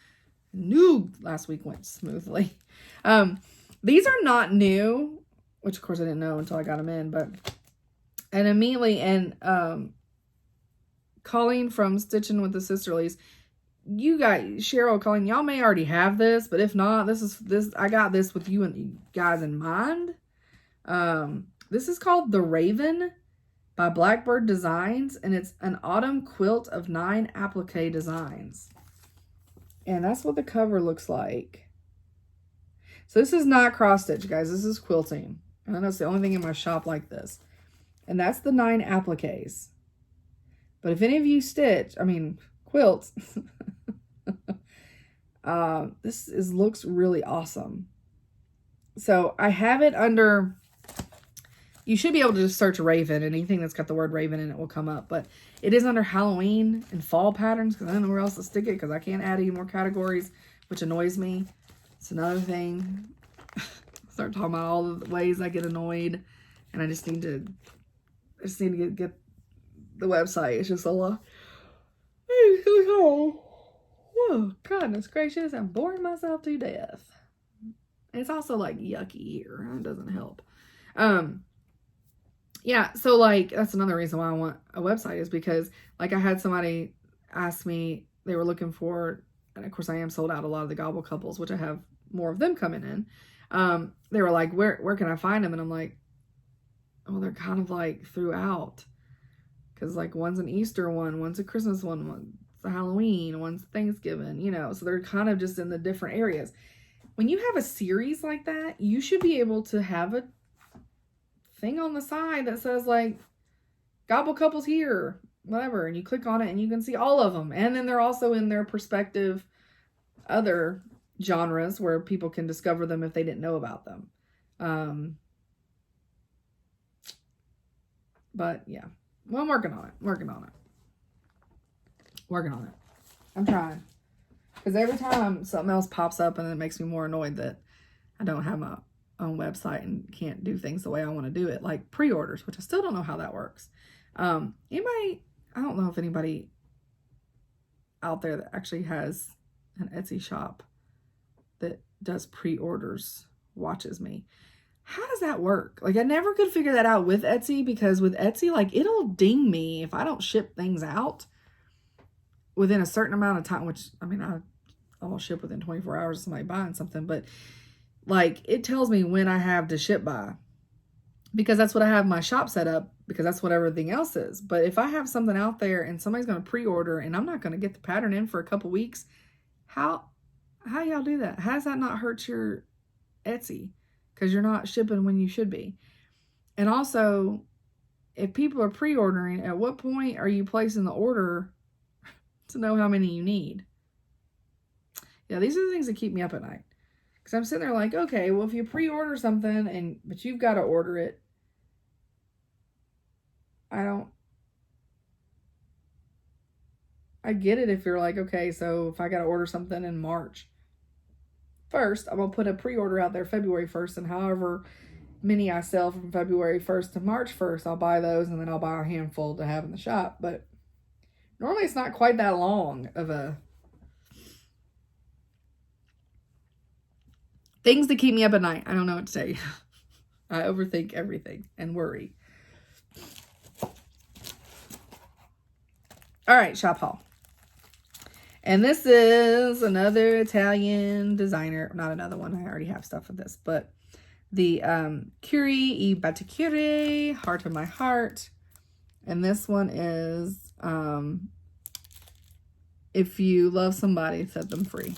New last week went smoothly. These are not new, which of course I didn't know until I got them in, but, and immediately, and Colleen from Stitching with the Sisterlies, you guys, Cheryl, Colleen, y'all may already have this, but if not, I got this with you and you guys in mind. This is called The Raven by Blackbird Designs, and it's an autumn quilt of 9 applique designs. And that's what the cover looks like. So this is not cross stitch, guys. This is quilting. And I know it's the only thing in my shop like this. And that's the 9 appliques. But if any of you quilts, this looks really awesome. So I have it under, you should be able to just search Raven. Anything that's got the word Raven in it will come up. But it is under Halloween and fall patterns because I don't know where else to stick it because I can't add any more categories, which annoys me. It's another thing. Start talking about all the ways I get annoyed, and I just need to get the website. It's just a lot. Oh, goodness gracious, I'm boring myself to death. It's also like yucky here. It doesn't help. Yeah, so like that's another reason why I want a website is because like I had somebody ask me, they were looking for, and of course I am sold out a lot of the gobble couples, which I have more of them coming in. They were like, where can I find them? And I'm like, well, they're kind of like throughout. Because like one's an Easter one, one's a Christmas one, one's a Halloween, one's Thanksgiving, you know. So they're kind of just in the different areas. When you have a series like that, you should be able to have a thing on the side that says like gobble couples here, whatever. And you click on it and you can see all of them. And then they're also in their perspective other genres where people can discover them if they didn't know about them. But yeah. Well, I'm working on it. I'm trying. Because every time something else pops up and it makes me more annoyed that I don't have my own website and can't do things the way I want to do it. Like pre-orders, which I still don't know how that works. I don't know if anybody out there that actually has an Etsy shop that does pre-orders watches me. How does that work? Like, I never could figure that out with Etsy because with Etsy, like, it'll ding me if I don't ship things out within a certain amount of time, which, I mean, I almost ship within 24 hours of somebody buying something, but, like, it tells me when I have to ship by because that's what I have my shop set up because that's what everything else is. But if I have something out there and somebody's going to pre-order and I'm not going to get the pattern in for a couple weeks, how y'all do that? How does that not hurt your Etsy? Because you're not shipping when you should be. And also, if people are pre-ordering, at what point are you placing the order to know how many you need? Yeah, these are the things that keep me up at night. Because I'm sitting there like, okay, well, if you pre-order something, but you've got to order it, I get it if you're like, okay, so if I got to order something in March 1st, I'm going to put a pre-order out there February 1st, and however many I sell from February 1st to March 1st, I'll buy those and then I'll buy a handful to have in the shop. But normally it's not quite that long of a... Things that keep me up at night. I don't know what to say. I overthink everything and worry. All right, shop haul. And this is another Italian designer. Not another one. I already have stuff with this. But the Curie I Batticure, Heart of My Heart. And this one is If You Love Somebody, Set Them Free.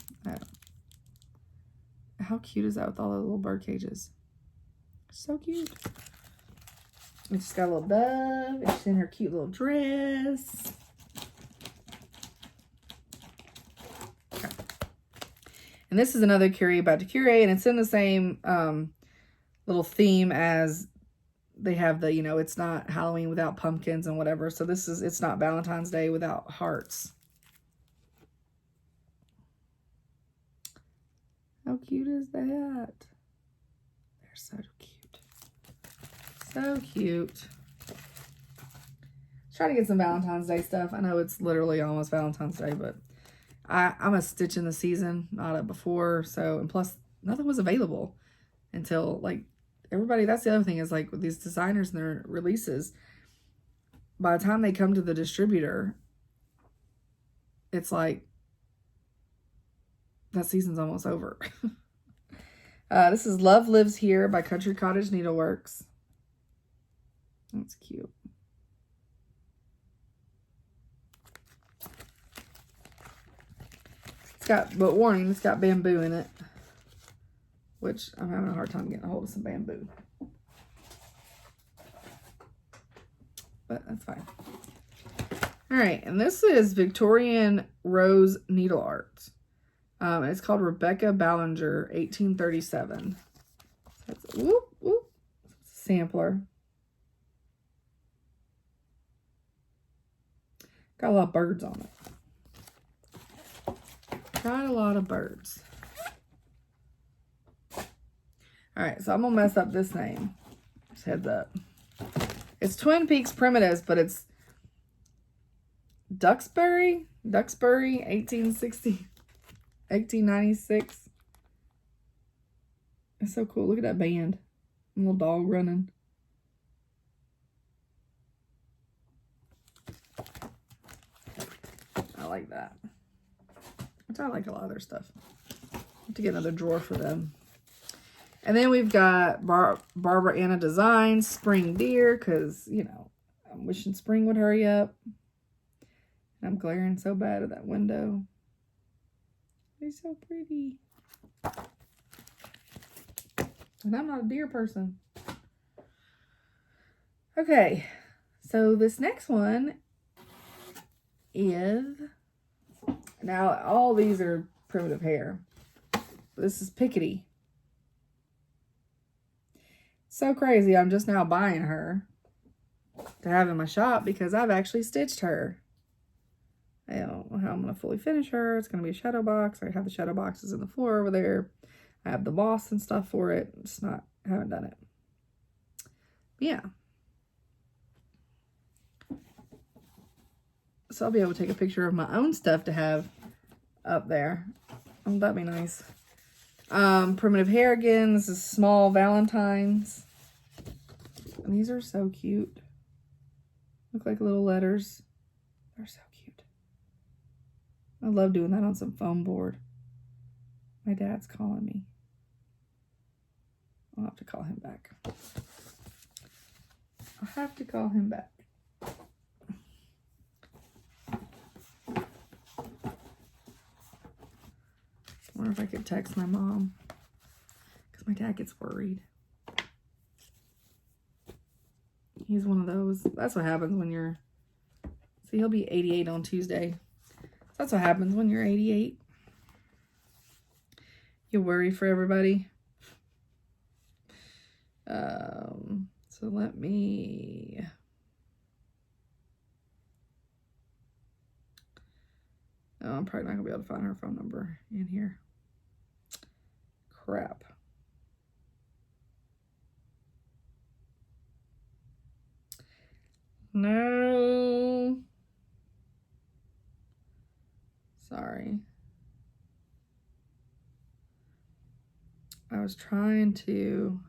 How cute is that with all the little bird cages? So cute. It's got a little dove. It's in her cute little dress. Okay. And this is another Curie Batticure, and it's in the same little theme as they have the, you know, it's not Halloween without pumpkins and whatever. So this is, it's not Valentine's Day without hearts. How cute is that? They're so cute. So cute. Try to get some Valentine's Day stuff. I know it's literally almost Valentine's Day, but I'm a stitch in the season, not a before. So, and plus nothing was available until like everybody, that's the other thing is like with these designers and their releases, by the time they come to the distributor, it's like, that season's almost over. This is Love Lives Here by Country Cottage Needleworks. That's cute. It's got, but warning, it's got bamboo in it. Which I'm having a hard time getting a hold of some bamboo. But that's fine. Alright, and this is Victorian Rose Needle Art. It's called Rebecca Ballinger, 1837. That's, whoop, whoop. Sampler. Got a lot of birds on it. Got a lot of birds. Alright, so I'm going to mess up this name. Just heads up. It's Twin Peaks Primitives, but it's Duxbury, 1896. It's so cool. Look at that band. A little dog running. I like that. Which I like a lot of their stuff. I have to get another drawer for them. And then we've got Barbara Anna Designs, Spring Deer, because, you know, I'm wishing spring would hurry up. And I'm glaring so bad at that window. They're so pretty. And I'm not a deer person. Okay, so this next one is, now all these are primitive hair. This is Pickety. So crazy, I'm just now buying her to have in my shop because I've actually stitched her. I don't know how I'm going to fully finish her. It's going to be a shadow box. I have the shadow boxes in the floor over there. I have the boss and stuff for it. Just not, haven't done it. But yeah. So I'll be able to take a picture of my own stuff to have up there. Oh, that'd be nice. Primitive hair again. This is Small Valentines. And these are so cute. Look like little letters. They're so cute. I love doing that on some foam board. My dad's calling me. I'll have to call him back. I'll have to call him back. I wonder if I could text my mom. Because my dad gets worried. He's one of those. That's what happens when you're... See, he'll be 88 on Tuesday. That's what happens when you're 88. You worry for everybody. So let me... Oh, I'm probably not going to be able to find her phone number in here. Crap. No. Sorry. I was trying to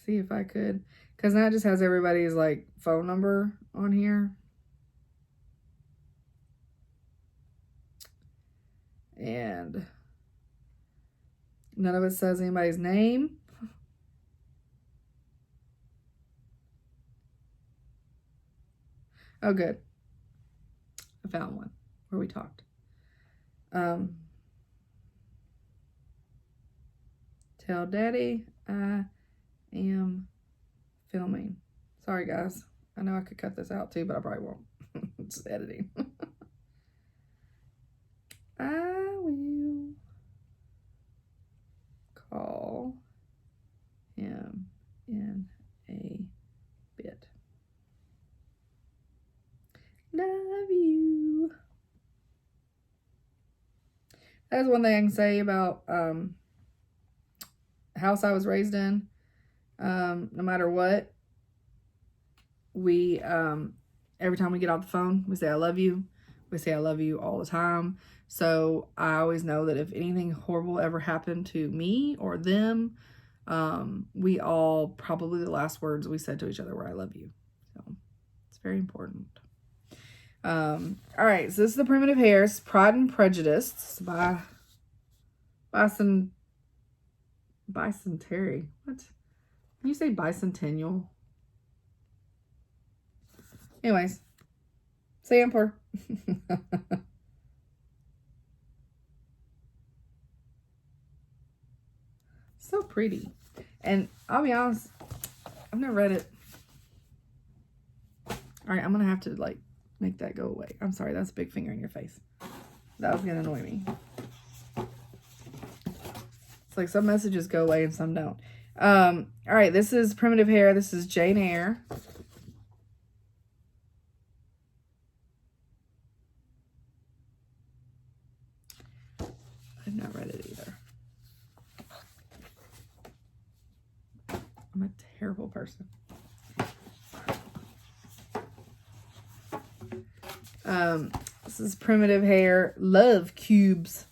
see if I could, because now it just has everybody's like phone number on here. And none of it says anybody's name. Oh, good. I found one where we talked. Tell Daddy I am filming. Sorry, guys. I know I could cut this out too, but I probably won't. It's editing. I will call him in a bit. Love you. That's one thing I can say about house I was raised in. No matter what, we every time we get off the phone, we say I love you. We say I love you all the time. So I always know that if anything horrible ever happened to me or them, we all, probably the last words we said to each other were I love you. So it's very important. All right, so this is the Primitive Hairs, Pride and Prejudice by Bicentenary. What? Can you say bicentennial? Anyways, sampler. So pretty. And I'll be honest, I've never read it. All right, I'm going to have to like make that go away. I'm sorry, that's a big finger in your face. That was going to annoy me. It's like some messages go away and some don't. All right, this is Primitive Hair. This is Jane Eyre. I've not read it either. I'm a terrible person. This is Primitive Hair, Love Cubes,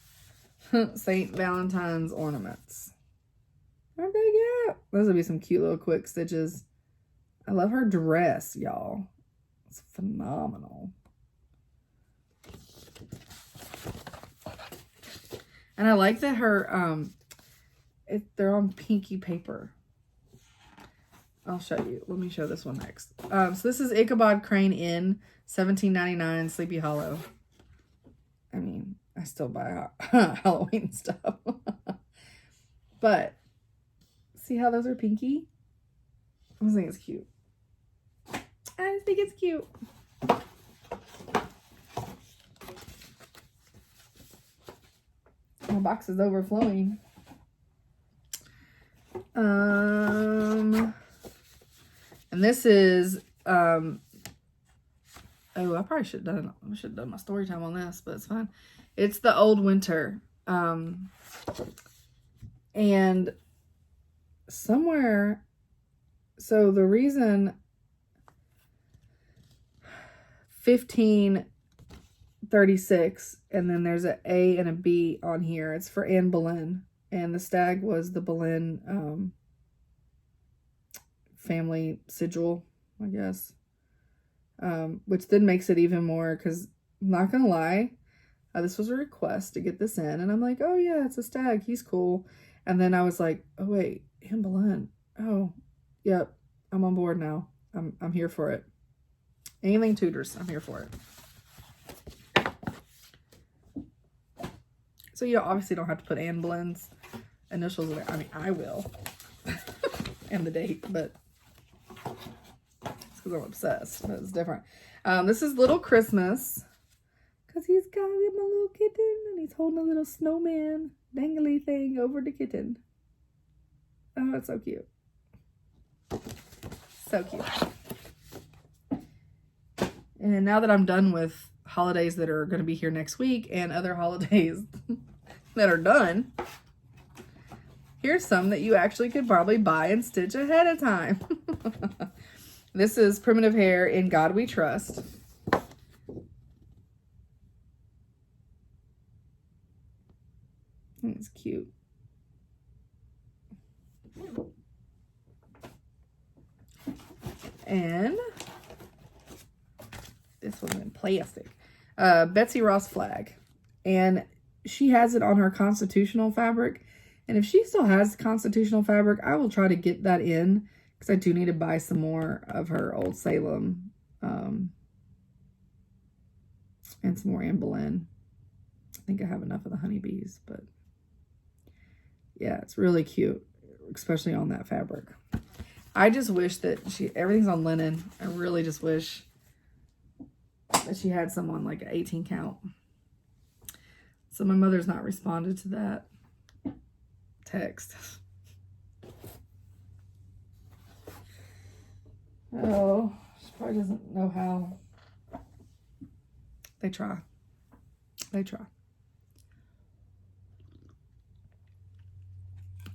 St. Valentine's Ornaments. Aren't they cute? Those would be some cute little quick stitches. I love her dress, y'all. It's phenomenal. And I like that her, they're on pinky paper. I'll show you. Let me show this one next. So this is Ichabod Crane Inn, $17.99, Sleepy Hollow. I mean, I still buy Halloween stuff. But, see how those are pinky? I just think it's cute. I just think it's cute. My box is overflowing. And this is, oh, I probably should have done my story time on this, but it's fine. It's The Old Winter. And somewhere, so the reason 1536, and then there's an A and a B on here. It's for Anne Boleyn. And the stag was the Boleyn family sigil, I guess. Which then makes it even more, because I'm not going to lie, this was a request to get this in. And I'm like, oh yeah, it's a stag. He's cool. And then I was like, oh wait, Anne Boleyn. Oh, yep. I'm on board now. I'm here for it. Anything Tudors, I'm here for it. So you obviously don't have to put Anne Boleyn's initials in there. I mean, I will. And the date, but it's because I'm obsessed. But it's different. This is Little Christmas. Because he's got him a little kitten. And he's holding a little snowman dangly thing over the kitten. Oh, it's so cute. So cute. And now that I'm done with holidays that are going to be here next week and other holidays that are done, here's some that you actually could probably buy and stitch ahead of time. This is Primitive Hair in God We Trust. It's cute. And this one's in plastic. Betsy Ross flag. And she has it on her constitutional fabric. And if she still has constitutional fabric, I will try to get that in, because I do need to buy some more of her Old Salem. And some more Anne Boleyn. I think I have enough of the honeybees, but yeah, it's really cute, especially on that fabric. I just wish that everything's on linen. I really just wish that she had some on like an 18 count. So my mother's not responded to that text. Oh, she probably doesn't know how. They try. They try.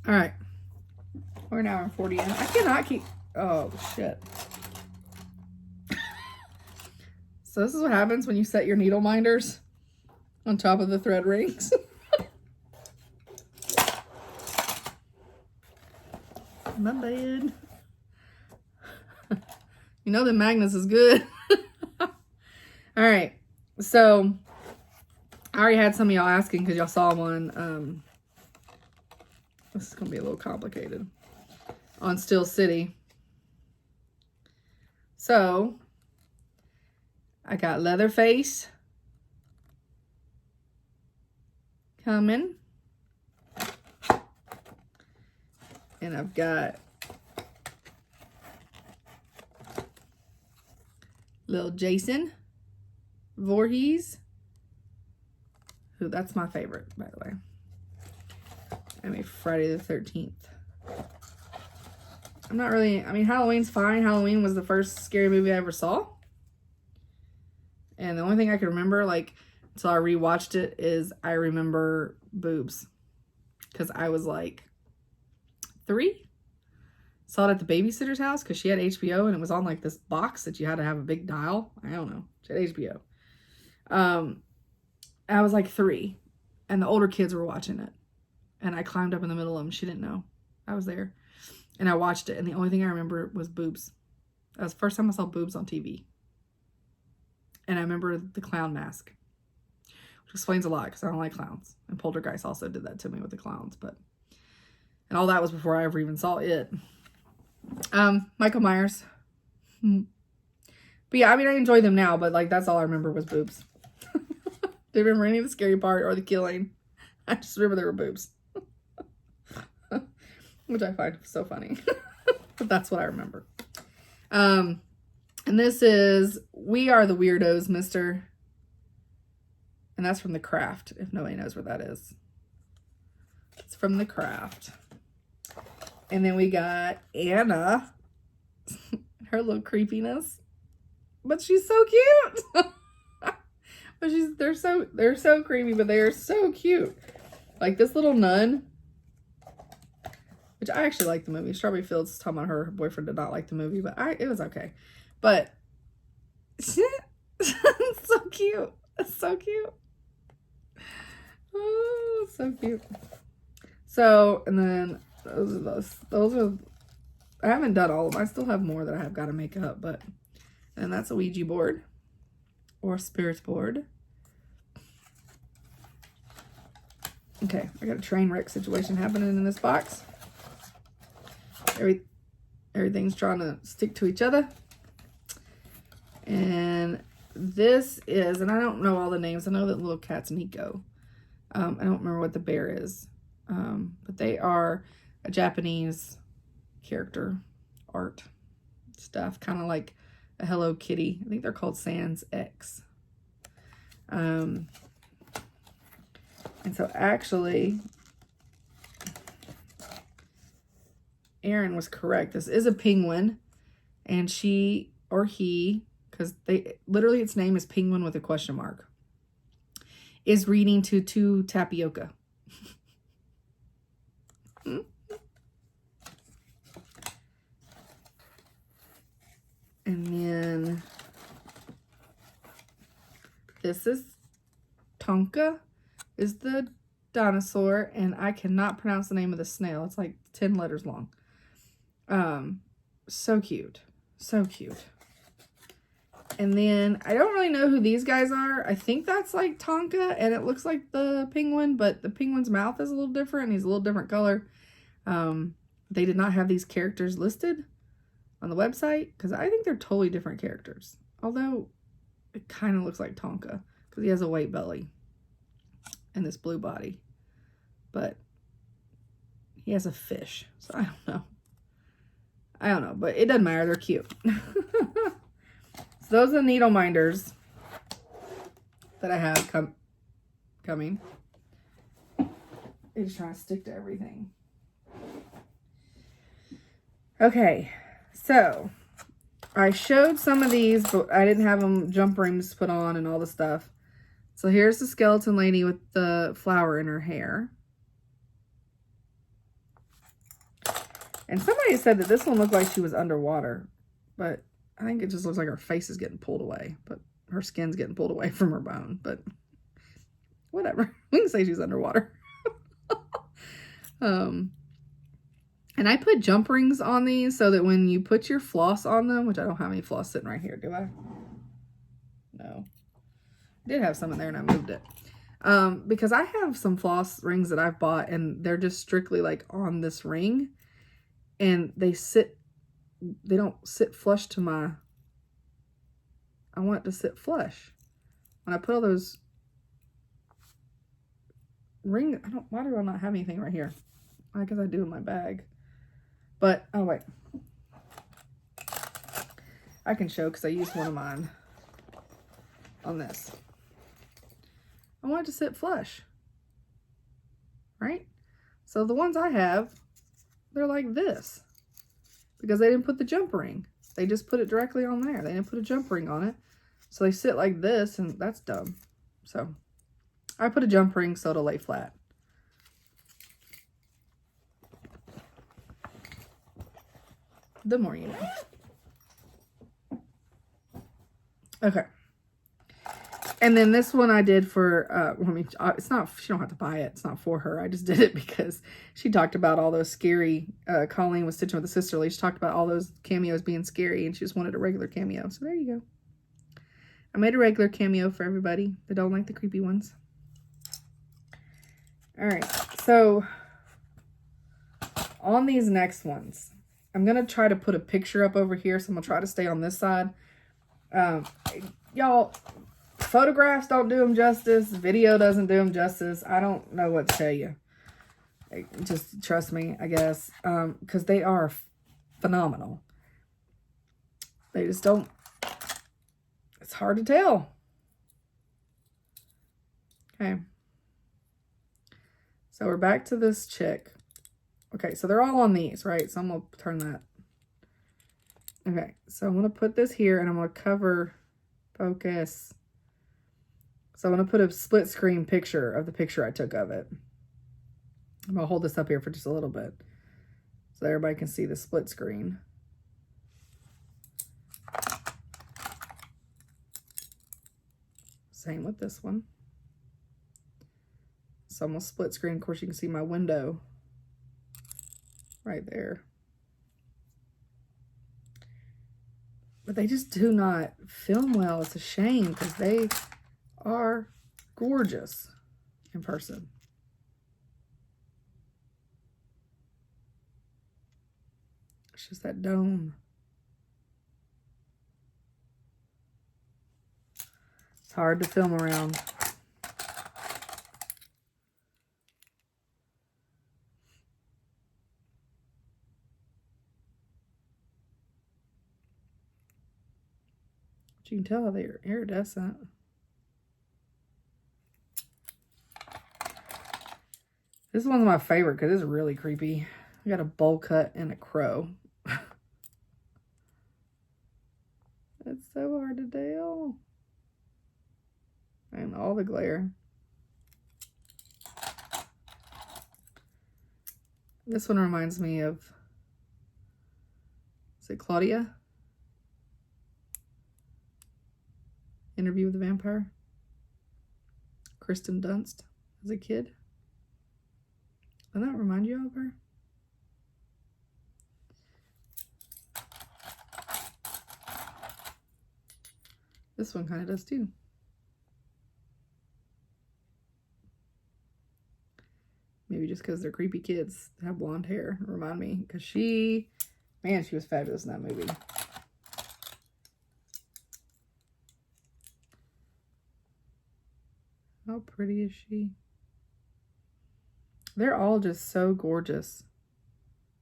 All right. We're an hour and 40 in. I cannot keep... Oh, shit. So this is what happens when you set your needle minders on top of the thread rings. My bad. You know that Magnus is good. All right. So I already had some of y'all asking because y'all saw one. This is going to be a little complicated. On Steel City. So I got Leatherface coming. And I've got little Jason Voorhees, who that's my favorite, by the way. I mean, Friday the 13th. I'm not really, I mean, Halloween's fine. Halloween was the first scary movie I ever saw. And the only thing I can remember, like, until I rewatched it, is I remember boobs. Because I was like 3. Saw it at the babysitter's house because she had HBO and it was on like this box that you had to have a big dial. I don't know. She had HBO. I was like 3 and the older kids were watching it. And I climbed up in the middle of them. She didn't know I was there. And I watched it. And the only thing I remember was boobs. That was the first time I saw boobs on TV. And I remember the clown mask. Which explains a lot because I don't like clowns. And Poltergeist also did that to me with the clowns. And all that was before I ever even saw it. Michael Myers. But yeah, I mean, I enjoy them now. But like, that's all I remember was boobs. Didn't remember any of the scary part or the killing. I just remember there were boobs. Which I find so funny. But that's what I remember. And this is We Are the Weirdos, Mister. And that's from The Craft, if nobody knows what that is. It's from The Craft. And then we got Anna. Her little creepiness. But she's so cute. But they're so creepy, but they are so cute. Like this little nun. Which I actually like the movie. Strawberry Fields talking about her boyfriend did not like the movie, but it was okay. But it's so cute. It's so cute. Oh, so cute. So, and then those are, I haven't done all of them. I still have more that I have got to make up, but, and that's a Ouija board or a spirit board. Okay, I got a train wreck situation happening in this box. Everything's trying to stick to each other. And this is, and I don't know all the names. I know that little cat's Nico. I don't remember what the bear is. But they are a Japanese character art stuff. Kind of like a Hello Kitty. I think they're called Sans X. And so actually, Aaron was correct. This is a penguin, and she or he, because literally its name is Penguin with a question mark, is reading to 2 tapioca. this is Tonka, is the dinosaur, and I cannot pronounce the name of the snail. It's like 10 letters long. So cute. So cute. And then I don't really know who these guys are. I think that's like Tonka, and it looks like the penguin, but the penguin's mouth is a little different. He's a little different color. They did not have these characters listed on the website because I think they're totally different characters. Although it kind of looks like Tonka because he has a white belly and this blue body. But he has a fish, so I don't know. I don't know, but it doesn't matter. They're cute. So those are the needle minders that I have coming. They just trying to stick to everything. Okay, so I showed some of these, but I didn't have them jump rings put on and all the stuff. So here's the skeleton lady with the flower in her hair. And somebody said that this one looked like she was underwater, but I think it just looks like her face is getting pulled away, but her skin's getting pulled away from her bone, but whatever. We can say she's underwater. And I put jump rings on these so that when you put your floss on them, which I don't have any floss sitting right here, do I? No. I did have some in there and I moved it. Because I have some floss rings that I've bought and they're just strictly like on this ring. And they don't sit flush to my, I want it to sit flush. When I put all those why do I not have anything right here? I guess I do in my bag. But, oh wait. I can show because I used one of mine on this. I want it to sit flush. Right? So the ones I have, they're like this. Because they didn't put the jump ring. They just put it directly on there. They didn't put a jump ring on it. So they sit like this, and that's dumb. So I put a jump ring so it'll lay flat. The more you know. Okay. And then this one I did for, it's not, she don't have to buy it. It's not for her. I just did it because she talked about all those scary, Colleen was stitching with the sisterly. She talked about all those cameos being scary and she just wanted a regular cameo. So there you go. I made a regular cameo for everybody that don't like the creepy ones. All right. So on these next ones, I'm going to try to put a picture up over here. So I'm going to try to stay on this side. Y'all, photographs don't do them justice. Video doesn't do them justice. I don't know what to tell you. Just trust me, I guess. Because they are phenomenal. They just don't. It's hard to tell. Okay. So we're back to this chick. Okay, so they're all on these, right? So I'm going to turn that. Okay, so I'm going to put this here and I'm going to cover, focus. So I'm going to put a split screen picture of the picture I took of it. I'm going to hold this up here for just a little bit so everybody can see the split screen. Same with this one. So I'm going to split screen. Of course, you can see my window right there. But they just do not film well. It's a shame because they are gorgeous in person. It's just that dome. It's hard to film around. But you can tell they're iridescent. This one's my favorite because it's really creepy. I got a bowl cut and a crow. It's so hard to tell. And all the glare. This one reminds me of, is it Claudia? Interview with the Vampire? Kristen Dunst as a kid. Doesn't that remind you of her? This one kind of does too. Maybe just because they're creepy kids that have blonde hair. Remind me. Because she was fabulous in that movie. How pretty is she? They're all just so gorgeous.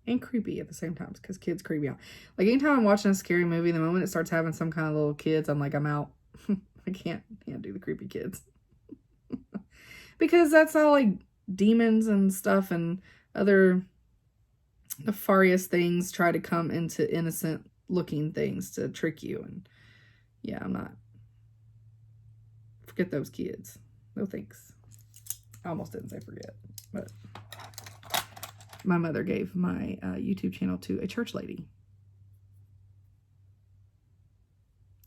And creepy at the same time. Because kids creep me out. Like anytime I'm watching a scary movie, the moment it starts having some kind of little kids, I'm like, I'm out. I can't do the creepy kids. Because that's all like demons and stuff and other nefarious things try to come into innocent looking things to trick you. And yeah, I'm not. Forget those kids. No thanks. I almost didn't say forget, but my mother gave my YouTube channel to a church lady.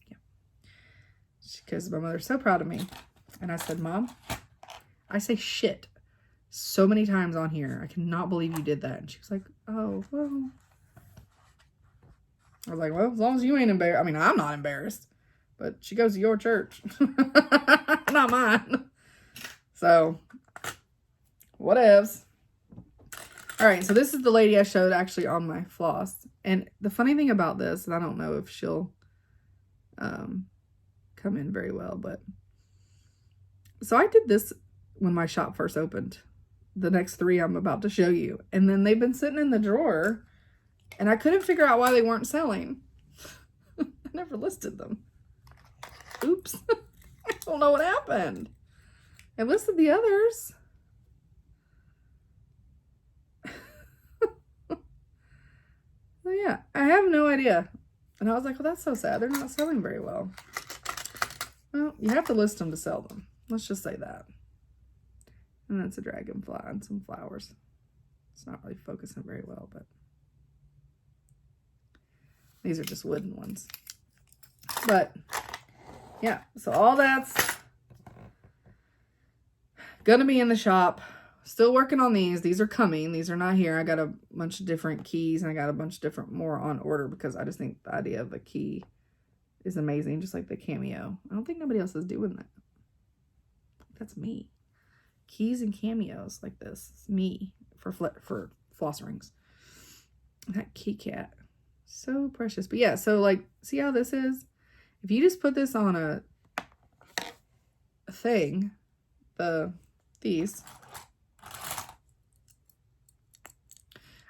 Yeah. Because my mother's so proud of me. And I said, Mom, I say shit so many times on here. I cannot believe you did that. And she was like, oh, well. I was like, well, as long as you ain't embarrassed. I mean, I'm not embarrassed. But she goes to your church. Not mine. So, whatevs. Alright, so this is the lady I showed actually on my floss. And the funny thing about this, and I don't know if she'll come in very well, but... So I did this when my shop first opened. The next three I'm about to show you. And then they've been sitting in the drawer. And I couldn't figure out why they weren't selling. I never listed them. Oops. I don't know what happened. I listed the others. So yeah, I have no idea. And I was like, well, that's so sad. They're not selling very well. Well, you have to list them to sell them. Let's just say that. And that's a dragonfly and some flowers. It's not really focusing very well, but these are just wooden ones. But yeah, so all that's gonna be in the shop. Still working on these. These are coming. These are not here. I got a bunch of different keys and I got a bunch of different more on order because I just think the idea of a key is amazing, just like the cameo. I don't think nobody else is doing that. That's me. Keys and cameos like this. It's me for floss rings. That key cat. So precious. But yeah, so like, see how this is? If you just put this on a thing, these.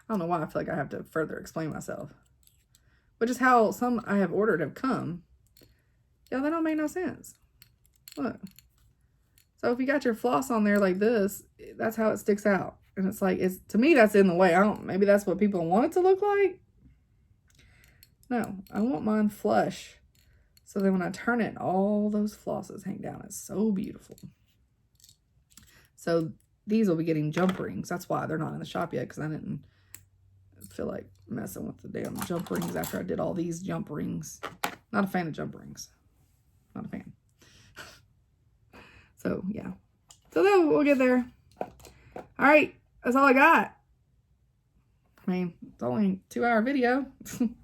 I don't know why I feel like I have to further explain myself. Which is how some I have ordered have come. Yeah, that don't make no sense. Look. So if you got your floss on there like this, that's how it sticks out. And it's like, to me, that's in the way. Maybe that's what people want it to look like. No, I want mine flush. So then when I turn it, all those flosses hang down. It's so beautiful. So these will be getting jump rings. That's why they're not in the shop yet, because I didn't feel like messing with the damn jump rings after I did all these jump rings. Not a fan of jump rings. Not a fan. So, yeah. So then we'll get there. All right. That's all I got. I mean, it's only a 2-hour video.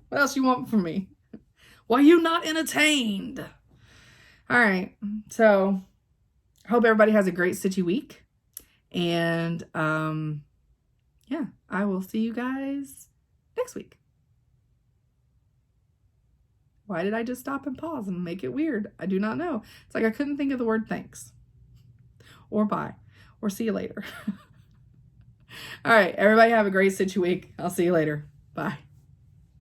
What else you want from me? Why you not entertained? All right. So, I hope everybody has a great Stitchy week. And, yeah, I will see you guys next week. Why did I just stop and pause and make it weird? I do not know. It's like I couldn't think of the word thanks. Or bye. Or see you later. All right, everybody have a great Stitchy week. I'll see you later. Bye.